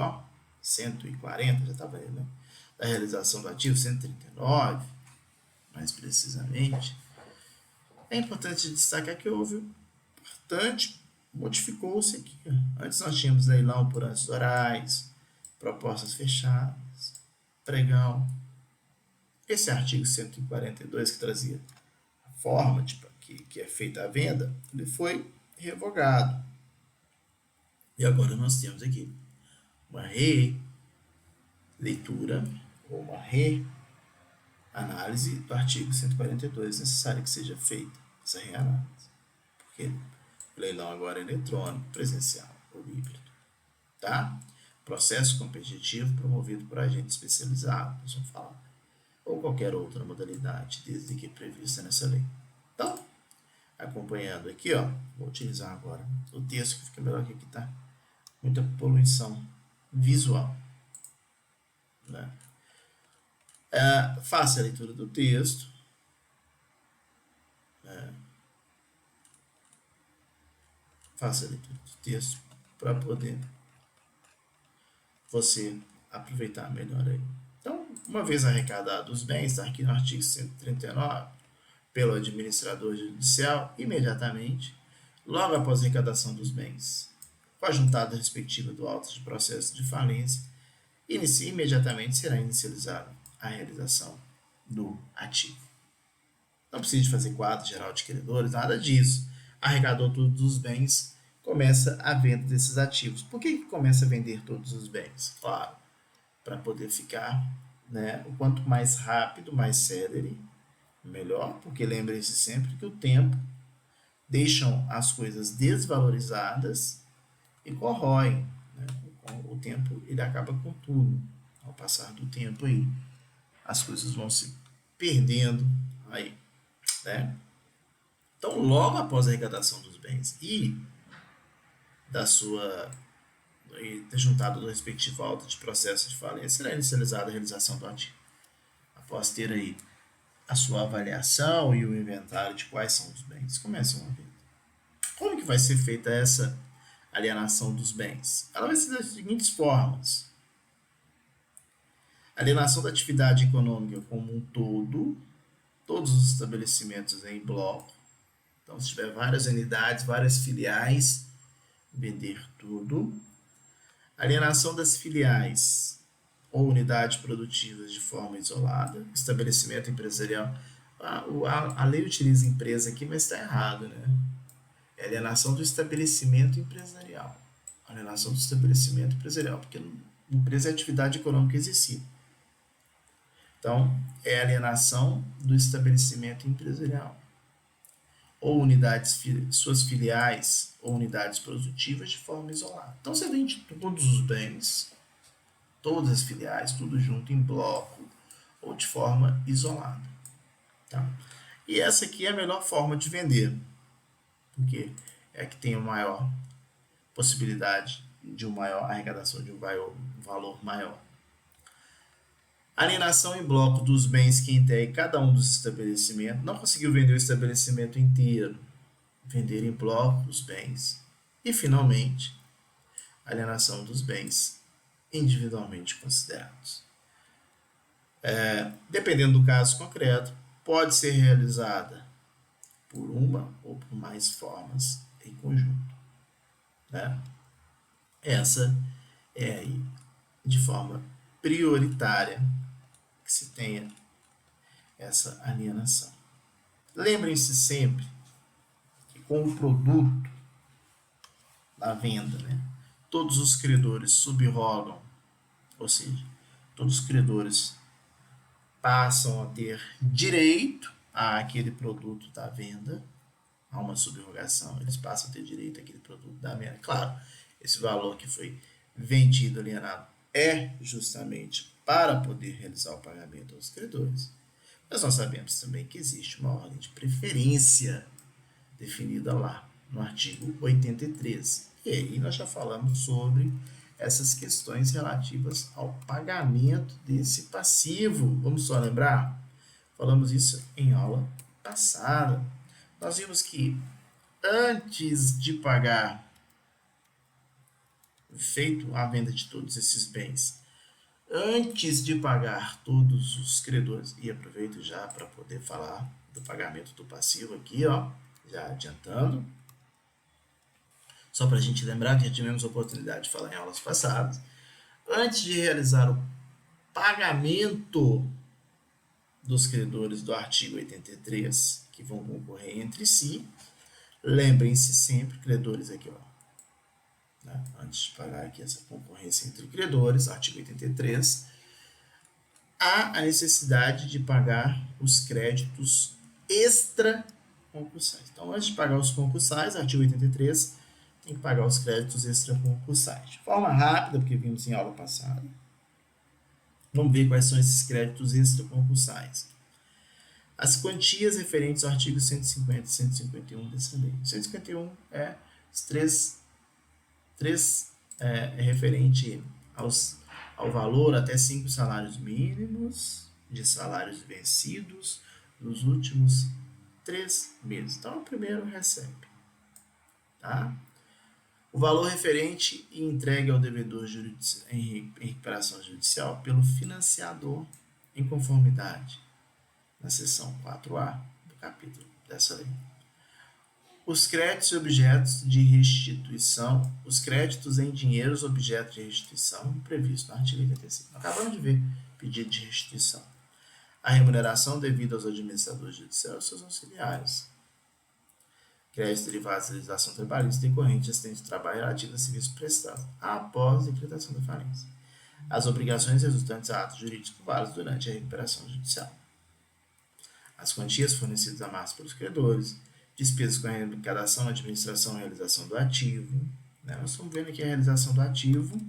Speaker 1: 140, já estava aí, né? Da realização do ativo, 139, mais precisamente, é importante destacar que houve modificou-se aqui. Antes nós tínhamos leilão por atos orais, propostas fechadas, pregão. Esse artigo 142 que trazia a forma que é feita a venda, ele foi revogado. E agora nós temos aqui uma releitura ou uma reanálise do artigo 142, necessário que seja feita essa reanálise. Porque o leilão agora é eletrônico, presencial ou híbrido. Tá? Processo competitivo promovido por agente especializado, nós vamos falar, ou qualquer outra modalidade, desde que prevista nessa lei. Então, acompanhando aqui, vou utilizar agora o texto, que fica melhor que aqui, tá? Muita poluição visual, né? Faça a leitura do texto. Faça a leitura do texto para poder você aproveitar melhor aí. Então, uma vez arrecadados os bens, está aqui no artigo 139, pelo administrador judicial, imediatamente, logo após a arrecadação dos bens, com a juntada respectiva do auto de processo de falência, imediatamente será inicializada a realização do ativo. Não precisa de fazer quadro geral de credores, nada disso. Arrecadou todos os bens, começa a venda desses ativos. Por que começa a vender todos os bens? Claro, para poder ficar, né, o quanto mais rápido, mais célere, melhor, porque lembre-se sempre que o tempo deixam as coisas desvalorizadas e corroem. Né? O tempo ele acaba com tudo. Ao passar do tempo aí, as coisas vão se perdendo aí, né? Então, logo após a arrecadação dos bens e da sua e ter juntado do respectivo auto de processo de falência, será inicializada a realização do ativo. Após ter aí a sua avaliação e o inventário de quais são os bens, começam a venda. Como que vai ser feita essa alienação dos bens? Ela vai ser das seguintes formas: alienação da atividade econômica como um todo, todos os estabelecimentos em bloco. Então, se tiver várias unidades, várias filiais, vender tudo. Alienação das filiais ou unidades produtivas de forma isolada. Estabelecimento empresarial. A lei utiliza empresa aqui, mas está errado, né? É alienação do estabelecimento empresarial. Alienação do estabelecimento empresarial, porque empresa é atividade econômica exercível. Então, é alienação do estabelecimento empresarial. Ou unidades, suas filiais ou unidades produtivas de forma isolada. Então, você vende todos os bens, todas as filiais, tudo junto em bloco ou de forma isolada. Tá? E essa aqui é a melhor forma de vender, porque é a que tem a maior possibilidade de uma maior arrecadação, de um valor maior. Alienação em bloco dos bens que integram cada um dos estabelecimentos. Não conseguiu vender o estabelecimento inteiro. Vender em bloco os bens. E, finalmente, alienação dos bens individualmente considerados. Dependendo do caso concreto, pode ser realizada por uma ou por mais formas em conjunto. Né? Essa é aí, de forma prioritária, que se tenha essa alienação. Lembrem-se sempre que com o produto da venda, né, todos os credores subrogam, ou seja, todos os credores passam a ter direito àquele produto da venda, há uma subrogação, eles passam a ter direito àquele produto da venda. Claro, esse valor que foi vendido, alienado, é justamente para poder realizar o pagamento aos credores. Mas nós sabemos também que existe uma ordem de preferência definida lá no artigo 83. E aí nós já falamos sobre essas questões relativas ao pagamento desse passivo. Vamos só lembrar? Falamos isso em aula passada. Nós vimos que antes de pagar, feito a venda de todos esses bens, antes de pagar todos os credores, e aproveito já para poder falar do pagamento do passivo aqui, ó, já adiantando, só para a gente lembrar que já tivemos a oportunidade de falar em aulas passadas, antes de realizar o pagamento dos credores do artigo 83, que vão concorrer entre si, lembrem-se sempre, credores aqui, ó, né? Antes de pagar aqui essa concorrência entre credores, artigo 83, há a necessidade de pagar os créditos extra-concursais. Então, antes de pagar os concursais, artigo 83, tem que pagar os créditos extra-concursais. De forma rápida, porque vimos em aula passada, vamos ver quais são esses créditos extra-concursais. As quantias referentes ao artigo 150 e 151 dessa lei. 151 é os três é referente ao valor até 5 salários mínimos, de salários vencidos nos últimos 3 meses. Então, o primeiro recebe. Tá? O valor referente e entregue ao devedor em recuperação judicial pelo financiador em conformidade, na seção 4A do capítulo dessa lei. Os créditos e objetos de restituição, os créditos em dinheiros objeto de restituição previsto no artigo 85. Acabamos de ver pedido de restituição. A remuneração devida aos administradores judiciais e seus auxiliares. Créditos derivados da legislação trabalhista decorrente de acidente de trabalho relativo a serviços prestados após a decretação da falência. As obrigações resultantes a atos jurídicos válidos durante a recuperação judicial. As quantias fornecidas à massa pelos credores, despesas com a arrecadação, administração e realização do ativo. Né? Nós estamos vendo aqui a realização do ativo.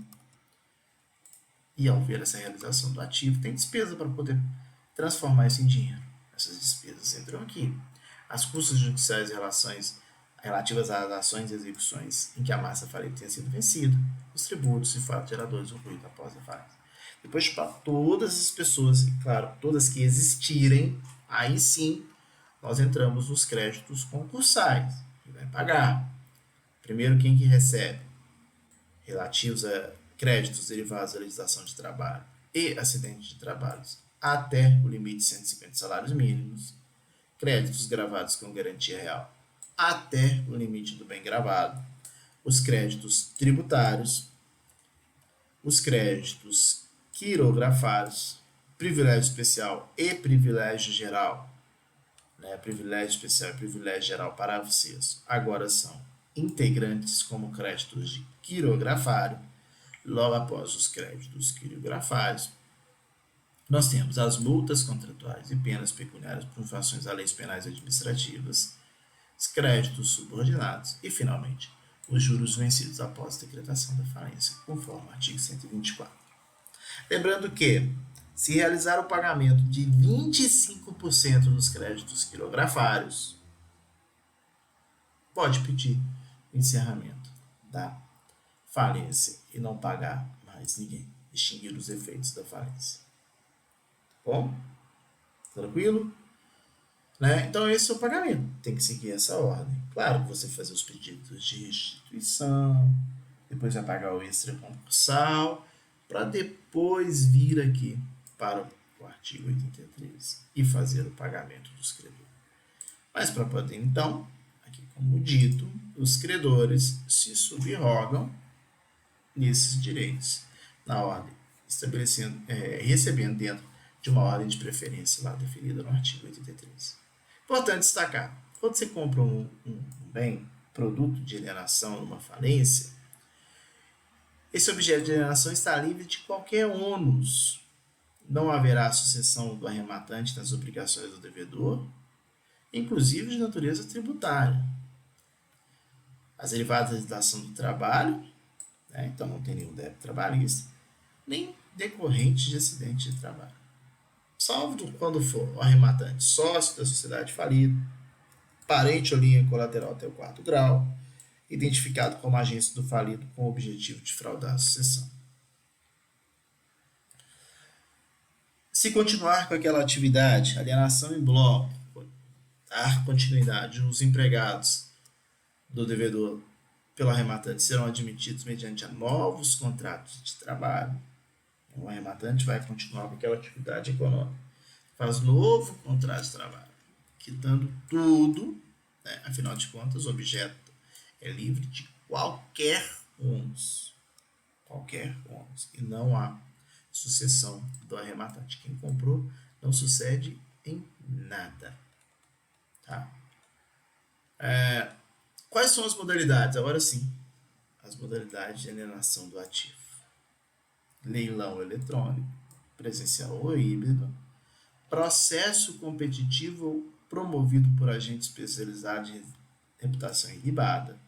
Speaker 1: E ao ver essa realização do ativo, tem despesa para poder transformar isso em dinheiro. Essas despesas entram aqui. As custas judiciais e relativas às ações e execuções em que a massa falida tenha sido vencida, os tributos e fatos geradores ocorridos após a falência. Depois, para todas as pessoas, e claro, todas que existirem, aí sim nós entramos nos créditos concursais, que vai pagar. Primeiro, quem que recebe? Relativos a créditos derivados da legislação de trabalho e acidentes de trabalhos até o limite de 150 salários mínimos. Créditos gravados com garantia real até o limite do bem gravado. Os créditos tributários. Os créditos quirografários. Privilégio especial e privilégio geral. Privilégio especial e privilégio geral, parágrafo 6, agora são integrantes como créditos de quirografário. Logo após os créditos quirografários, nós temos as multas contratuais e penas pecuniárias por infrações a leis penais e administrativas, os créditos subordinados e, finalmente, os juros vencidos após a decretação da falência, conforme o artigo 124. Lembrando que, se realizar o pagamento de 25% dos créditos quirografários, pode pedir o encerramento da falência e não pagar mais ninguém, extinguir os efeitos da falência. Bom? Tranquilo? Né? Então esse é o pagamento, tem que seguir essa ordem. Claro que você fazer os pedidos de restituição, depois vai pagar o extra concursal, para depois vir aqui para o artigo 83 e fazer o pagamento dos credores. Mas para poder, então, aqui como dito, os credores se subrogam nesses direitos, na ordem, recebendo dentro de uma ordem de preferência lá definida no artigo 83. Importante destacar, quando você compra um bem, produto de alienação numa falência, esse objeto de alienação está livre de qualquer ônus. Não haverá sucessão do arrematante nas obrigações do devedor, inclusive de natureza tributária. As derivadas da legislação do trabalho, então não tem nenhum débito trabalhista, nem decorrente de acidente de trabalho. Salvo quando for o arrematante sócio da sociedade falida, parente ou linha colateral até o 4º grau, identificado como agente do falido com o objetivo de fraudar a sucessão. Se continuar com aquela atividade, alienação em bloco, dar continuidade, os empregados do devedor pelo arrematante serão admitidos mediante novos contratos de trabalho. O arrematante vai continuar com aquela atividade econômica. Faz novo contrato de trabalho, quitando tudo, afinal de contas, o objeto é livre de qualquer ônus. Qualquer ônus. E não há sucessão do arrematante. Quem comprou não sucede em nada. Tá? Quais são as modalidades? Agora sim, as modalidades de alienação do ativo. Leilão eletrônico, presencial ou híbrido, processo competitivo promovido por agente especializado de reputação ilibada,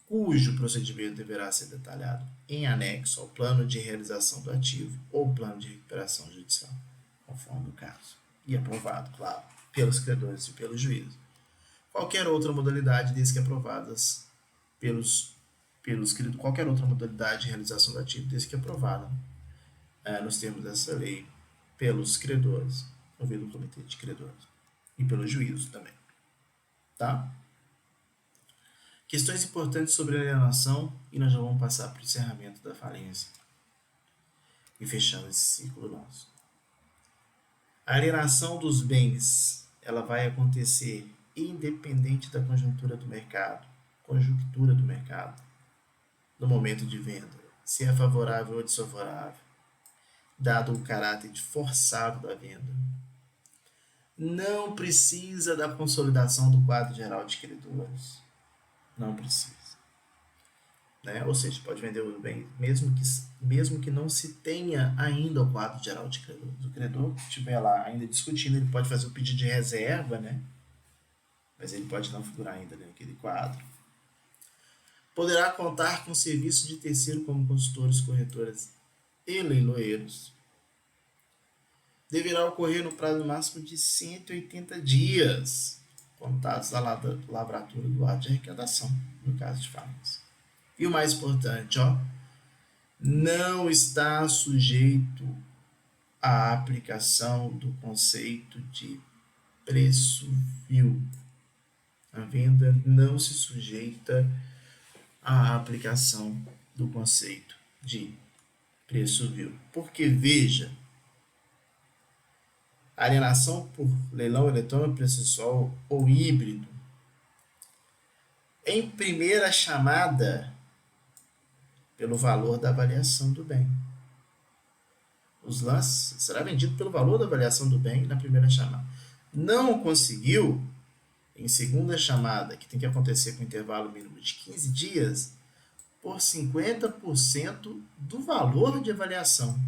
Speaker 1: cujo procedimento deverá ser detalhado em anexo ao plano de realização do ativo ou plano de recuperação judicial, conforme o caso, e aprovado, claro, pelos credores e pelos juízes. Qualquer outra modalidade, desde que aprovadas pelos credores, qualquer outra modalidade de realização do ativo, desde que aprovada nos termos dessa lei pelos credores, ouvido o comitê de credores, e pelo juízo também. Tá? Questões importantes sobre alienação, e nós já vamos passar para o encerramento da falência e fechando esse ciclo nosso. A alienação dos bens, ela vai acontecer independente da conjuntura do mercado, no momento de venda, se é favorável ou desfavorável, dado o caráter de forçado da venda. Não precisa da consolidação do quadro geral de credores. Não precisa. Né? Ou seja, pode vender o bem, mesmo que não se tenha ainda o quadro geral de credores. O credor que estiver lá ainda discutindo, ele pode fazer o pedido de reserva, né? Mas ele pode não figurar ainda naquele quadro. Poderá contar com serviço de terceiro como consultores, corretoras e leiloeiros. Deverá ocorrer no prazo máximo de 180 dias, contados da lavratura do ato de arrecadação, no caso de falência. E o mais importante, não está sujeito à aplicação do conceito de preço vil. A venda não se sujeita à aplicação do conceito de preço vil. Porque, veja, a alienação por leilão eletrônico processual ou híbrido, em primeira chamada, pelo valor da avaliação do bem. Os lances será vendido pelo valor da avaliação do bem na primeira chamada. Não conseguiu, em segunda chamada, que tem que acontecer com intervalo mínimo de 15 dias, por 50% do valor de avaliação.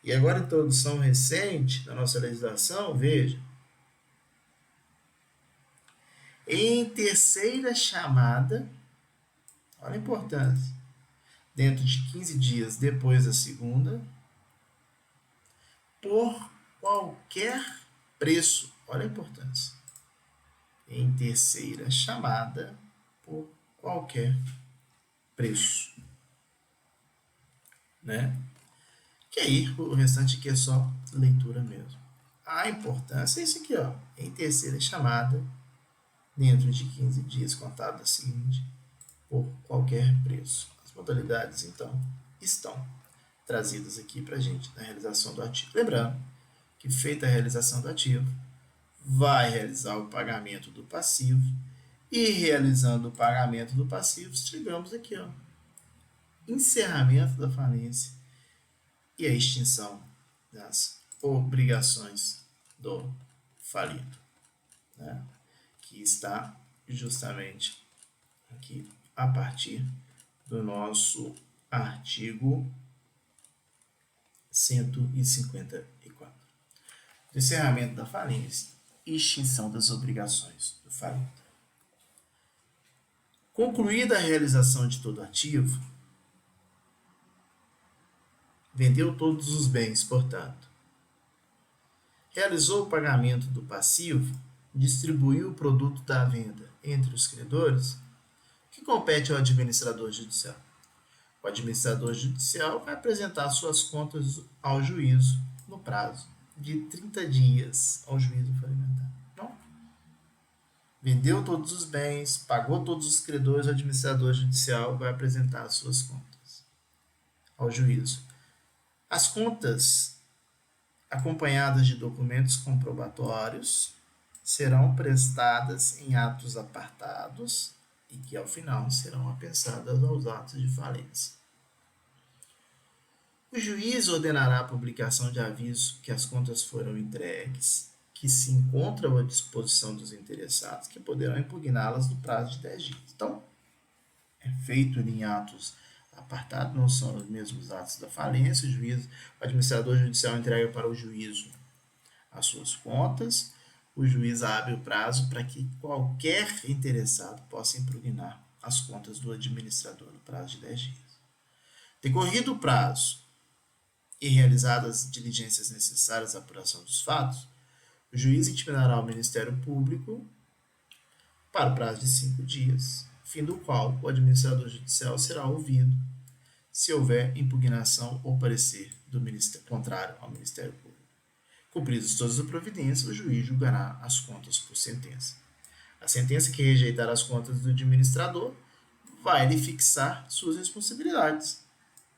Speaker 1: E agora, a introdução recente da nossa legislação, veja, em terceira chamada, olha a importância, dentro de 15 dias depois da segunda, por qualquer preço, olha a importância, em terceira chamada, por qualquer preço, né? Que aí o restante aqui é só leitura mesmo. A importância é isso aqui, em terceira chamada, dentro de 15 dias, contado da seguinte, por qualquer preço. As modalidades, então, estão trazidas aqui para a gente na realização do ativo. Lembrando que, feita a realização do ativo, vai realizar o pagamento do passivo e, realizando o pagamento do passivo, chegamos aqui, encerramento da falência e a extinção das obrigações do falido, né? Que está justamente aqui a partir do nosso artigo 154. Encerramento da falência e extinção das obrigações do falido. Concluída a realização de todo ativo, vendeu todos os bens, portanto, realizou o pagamento do passivo, distribuiu o produto da venda entre os credores, que compete ao administrador judicial. O administrador judicial vai apresentar suas contas ao juízo no prazo de 30 dias ao juízo falimentar. Então, vendeu todos os bens, pagou todos os credores, o administrador judicial vai apresentar suas contas ao juízo. As contas, acompanhadas de documentos comprobatórios, serão prestadas em atos apartados e que, ao final, serão apensadas aos atos de falência. O juiz ordenará a publicação de aviso que as contas foram entregues, que se encontram à disposição dos interessados, que poderão impugná-las no prazo de 10 dias. Então, é feito em atos apartados, não são os mesmos atos da falência. O administrador judicial entrega para o juízo as suas contas, o juiz abre o prazo para que qualquer interessado possa impugnar as contas do administrador no prazo de 10 dias. Decorrido o prazo e realizadas as diligências necessárias à apuração dos fatos, o juiz intimará ao Ministério Público para o prazo de 5 dias, fim do qual o administrador judicial será ouvido, se houver impugnação ou parecer do ministério, contrário ao Ministério Público. Cumpridas todas as providências, o juiz julgará as contas por sentença. A sentença que rejeitar as contas do administrador vai lhe fixar suas responsabilidades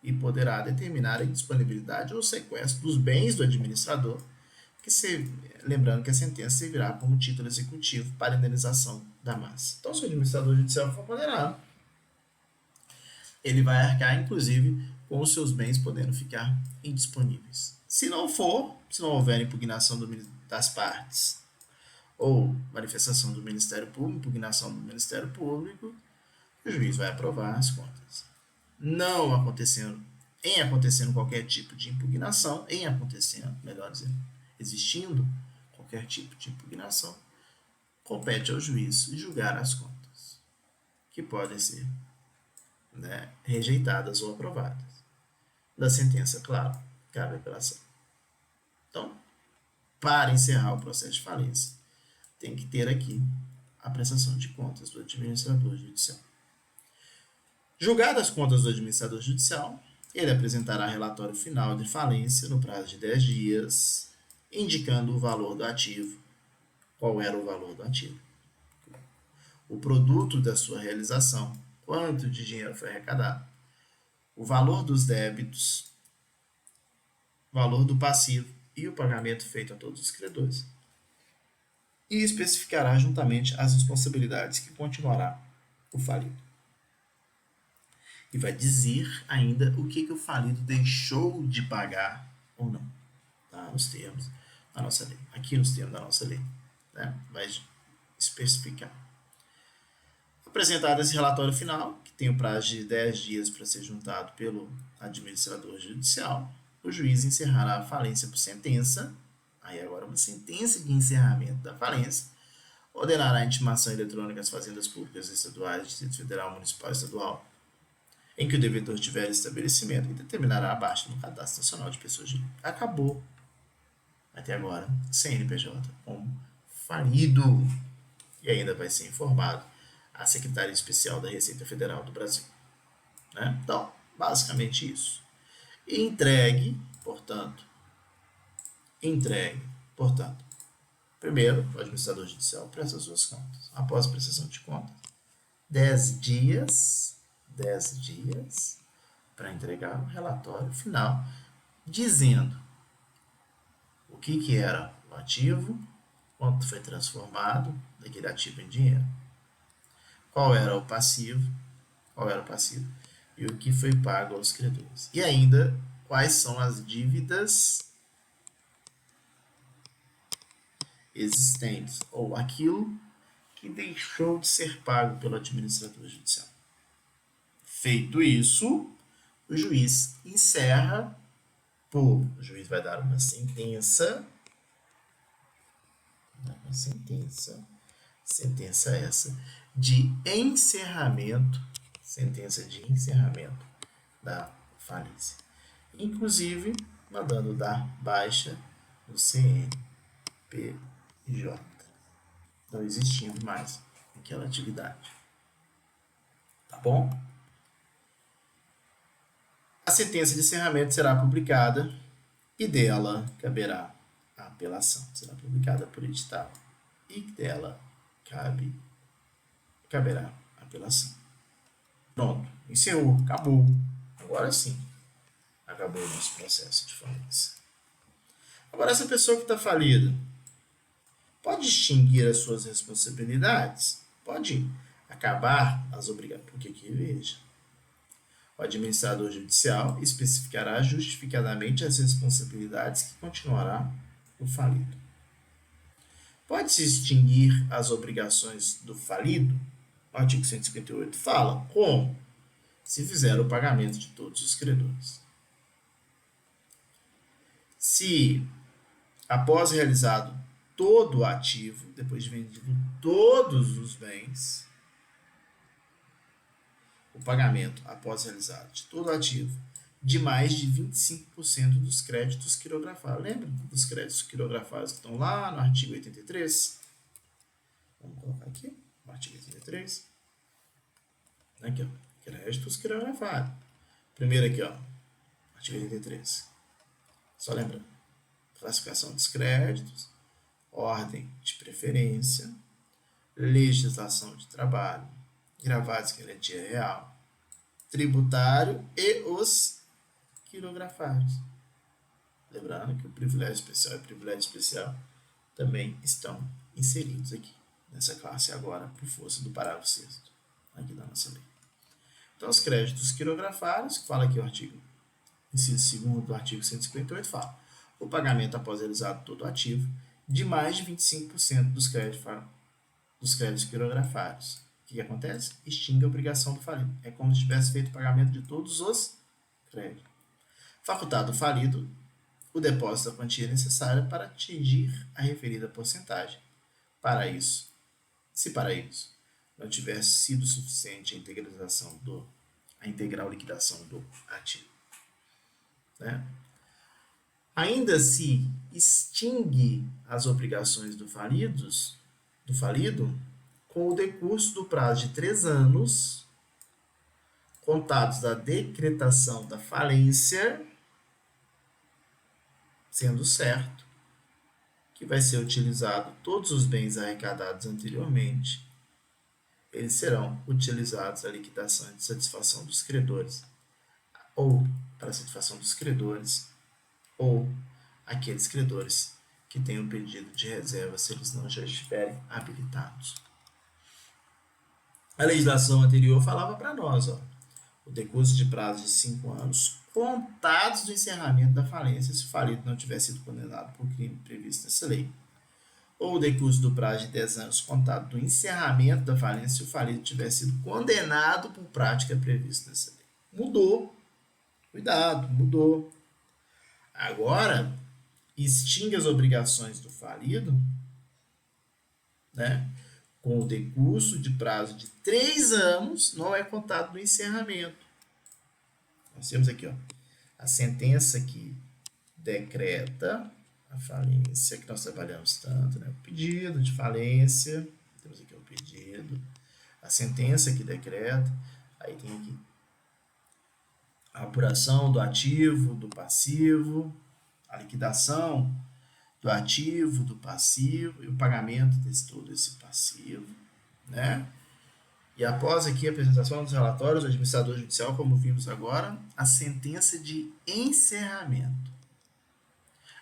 Speaker 1: e poderá determinar a indisponibilidade ou sequestro dos bens do administrador, lembrando que a sentença servirá como título executivo para indenização da massa. Então, se o administrador judicial for condenado, ele vai arcar, inclusive, com os seus bens podendo ficar indisponíveis. Se não houver impugnação das partes ou manifestação do Ministério Público, impugnação do Ministério Público, o juiz vai aprovar as contas. Não acontecendo, em acontecendo qualquer tipo de impugnação, melhor dizendo, existindo qualquer tipo de impugnação, compete ao juiz julgar as contas, que podem ser rejeitadas ou aprovadas. Da sentença, claro, cabe a apelação. Então, para encerrar o processo de falência, tem que ter aqui a prestação de contas do administrador judicial. Julgadas as contas do administrador judicial, ele apresentará relatório final de falência no prazo de 10 dias, indicando o valor do ativo. Qual era o valor do ativo? O produto da sua realização, quanto de dinheiro foi arrecadado, o valor dos débitos, o valor do passivo e o pagamento feito a todos os credores. E especificará juntamente as responsabilidades que continuará o falido. E vai dizer ainda o que o falido deixou de pagar ou não. Tá? Nos termos da nossa lei. Aqui nos termos da nossa lei. Né? Vai especificar. Apresentado esse relatório final, que tem o prazo de 10 dias para ser juntado pelo administrador judicial, o juiz encerrará a falência por sentença, aí agora uma sentença de encerramento da falência, ordenará a intimação eletrônica às fazendas públicas estaduais, Distrito Federal, Municipal e Estadual, em que o devedor tiver estabelecimento, e determinará a baixa no Cadastro Nacional de Pessoas Jurídicas. Acabou, até agora, CNPJ como falido, e ainda vai ser informado a Secretaria Especial da Receita Federal do Brasil. Né? Então, basicamente isso. Entregue, portanto, primeiro, o administrador judicial presta suas contas. Após a prestação de contas, 10 dias para entregar o relatório final, dizendo o que era o ativo, quanto foi transformado daquele ativo em dinheiro, qual era o passivo e o que foi pago aos credores. E ainda, quais são as dívidas existentes, ou aquilo que deixou de ser pago pelo administrador judicial. Feito isso, o juiz encerra o juiz vai dar uma sentença essa de encerramento, da falência. Inclusive, mandando dar baixa no CNPJ, não existindo mais aquela atividade. Tá bom? A sentença de encerramento será publicada e dela caberá a apelação. Será publicada por edital e dela caberá a apelação. Pronto, encerrou, acabou. Agora sim, acabou o nosso processo de falência. Agora, essa pessoa que está falida pode extinguir as suas responsabilidades? Pode acabar as obrigações. Porque aqui, veja, o administrador judicial especificará justificadamente as responsabilidades que continuará o falido. Pode-se extinguir as obrigações do falido? O artigo 158 fala como? Se fizer o pagamento de todos os credores. Se, após realizado todo o ativo, depois de vendido todos os bens, o pagamento, após realizado de todo o ativo, de mais de 25% dos créditos quirografados. Lembra dos créditos quirografados que estão lá no artigo 83? Vamos colocar aqui, no artigo 83. Aqui, ó, créditos quirografados. Primeiro aqui, ó, artigo 83. Só lembrando, classificação dos créditos, ordem de preferência, legislação de trabalho, gravados em garantia real, tributário e os quirografários. Lembrando que o privilégio especial e o privilégio especial também estão inseridos aqui nessa classe agora por força do parágrafo 6º aqui da nossa lei. Então, os créditos quirografários, que fala aqui o artigo, inciso 2º do artigo 158, fala o pagamento após realizado todo o ativo de mais de 25% dos créditos quirografários. O que acontece? Extingue a obrigação do falido. É como se tivesse feito o pagamento de todos os créditos. Facultado o falido o depósito da quantia necessária para atingir a referida porcentagem. Para isso, se para isso não tivesse sido suficiente a integral liquidação do ativo, né? Ainda se extingue as obrigações do falido com o decurso do prazo de 3 anos contados da decretação da falência, sendo certo que vai ser utilizado todos os bens arrecadados anteriormente, eles serão utilizados à liquidação de satisfação dos credores, ou para a satisfação dos credores, ou aqueles credores que tenham pedido de reserva se eles não já estiverem habilitados. A legislação anterior falava para nós, ó, o decurso de prazo de 5 anos contados do encerramento da falência se o falido não tiver sido condenado por crime previsto nessa lei. Ou o decurso do prazo de 10 anos contado do encerramento da falência se o falido tiver sido condenado por prática prevista nessa lei. Mudou. Cuidado, mudou. Agora, extingue as obrigações do falido, né, com o decurso de prazo de 3 anos, não é contado no encerramento. Nós temos aqui, ó, a sentença que decreta a falência, que nós trabalhamos tanto, né? O pedido de falência, temos aqui o pedido, a sentença que decreta, aí tem aqui a apuração do ativo, do passivo, a liquidação do ativo, do passivo e o pagamento de todo esse passivo, né? E após aqui a apresentação dos relatórios do administrador judicial, como vimos agora, a sentença de encerramento.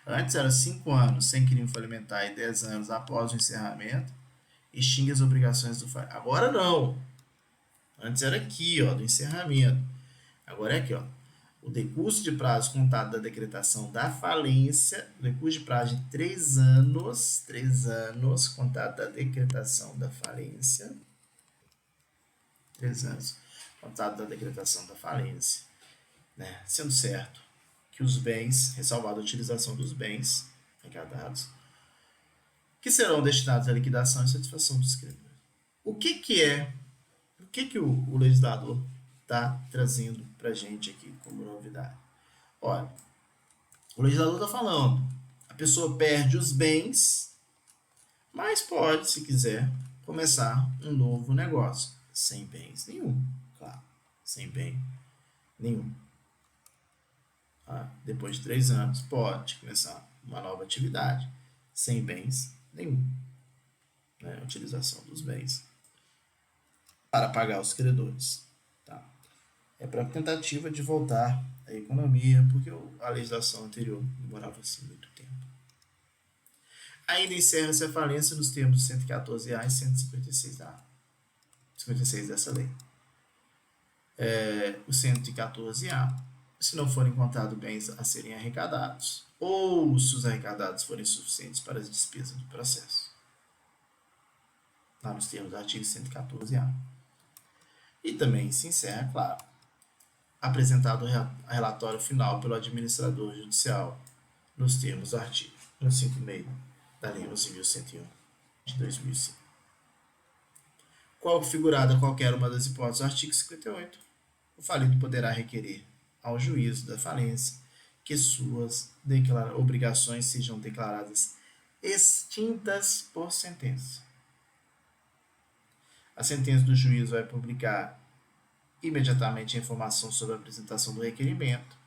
Speaker 1: Antes era 5 anos sem crime falimentar e 10 anos após o encerramento, extingue as obrigações do falido. Agora não. Antes era aqui, ó, do encerramento. Agora é aqui, ó. O decurso de prazo contado da decretação da falência, o decurso de prazo de 3 anos contado da decretação da falência, 3 anos contado da decretação da falência, né? Sendo certo que os bens, ressalvada a utilização dos bens arrecadados, que serão destinados à liquidação e satisfação dos credores. O que o legislador está trazendo para a gente aqui como novidade? Olha, o legislador está falando, a pessoa perde os bens, mas pode, se quiser, começar um novo negócio, sem bens nenhum, claro, sem bem nenhum. Depois de 3 anos, pode começar uma nova atividade, sem bens nenhum, né? Utilização dos bens para pagar os credores. Tá? É para tentativa de voltar à economia, porque a legislação anterior demorava assim muito tempo. Ainda encerra-se a falência nos termos do 114A e 156A. 56 dessa lei. O 114A, se não forem contados bens a serem arrecadados, ou se os arrecadados forem suficientes para as despesas do processo. Lá nos termos do artigo 114A. E também se encerra, claro, apresentado o relatório final pelo administrador judicial, nos termos do artigo 156 da Lei 11.101 de 2005. Configurada qualquer uma das hipóteses do artigo 58, o falido poderá requerer ao juízo da falência que suas obrigações sejam declaradas extintas por sentença. A sentença do juízo vai publicar imediatamente a informação sobre a apresentação do requerimento.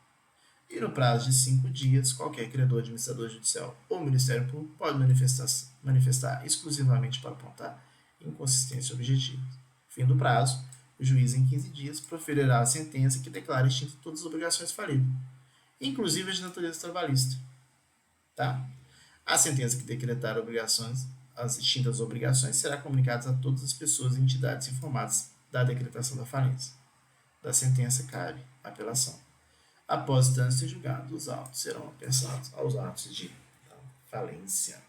Speaker 1: E no prazo de 5 dias, qualquer credor, administrador judicial ou Ministério Público pode manifestar exclusivamente para apontar inconsistência objetiva. Fim do prazo, o juiz, em 15 dias, proferirá a sentença que declara extinta todas as obrigações falidas, inclusive as de natureza trabalhista. Tá? A sentença que decretar obrigações, as extintas obrigações, será comunicada a todas as pessoas e entidades informadas da decretação da falência. Da sentença cabe apelação. Após trânsito e julgado, os autos serão apensados aos atos de falência.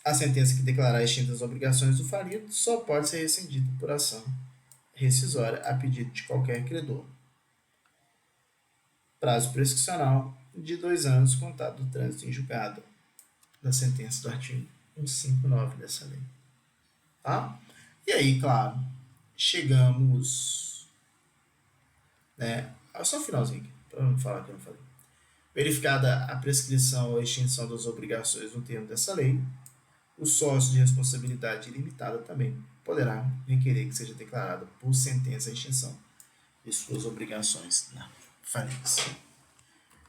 Speaker 1: A sentença que declarar extintas as obrigações do falido só pode ser rescindida por ação rescisória a pedido de qualquer credor. Prazo prescricional de 2 anos contado do trânsito em julgado da sentença do artigo 159 dessa lei. Tá? E aí, claro, chegamos, né, só o finalzinho aqui, para não falar que eu não falei. Verificada a prescrição ou extinção das obrigações no termo dessa lei, o sócio de responsabilidade ilimitada também poderá requerer que seja declarada por sentença a extinção de suas obrigações na falência.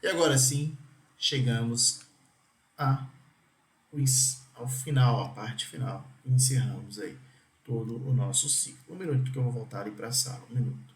Speaker 1: E agora sim, chegamos ao final, a parte final, e encerramos aí todo o nosso ciclo. Um minuto que eu vou voltar ali para a sala, um minuto.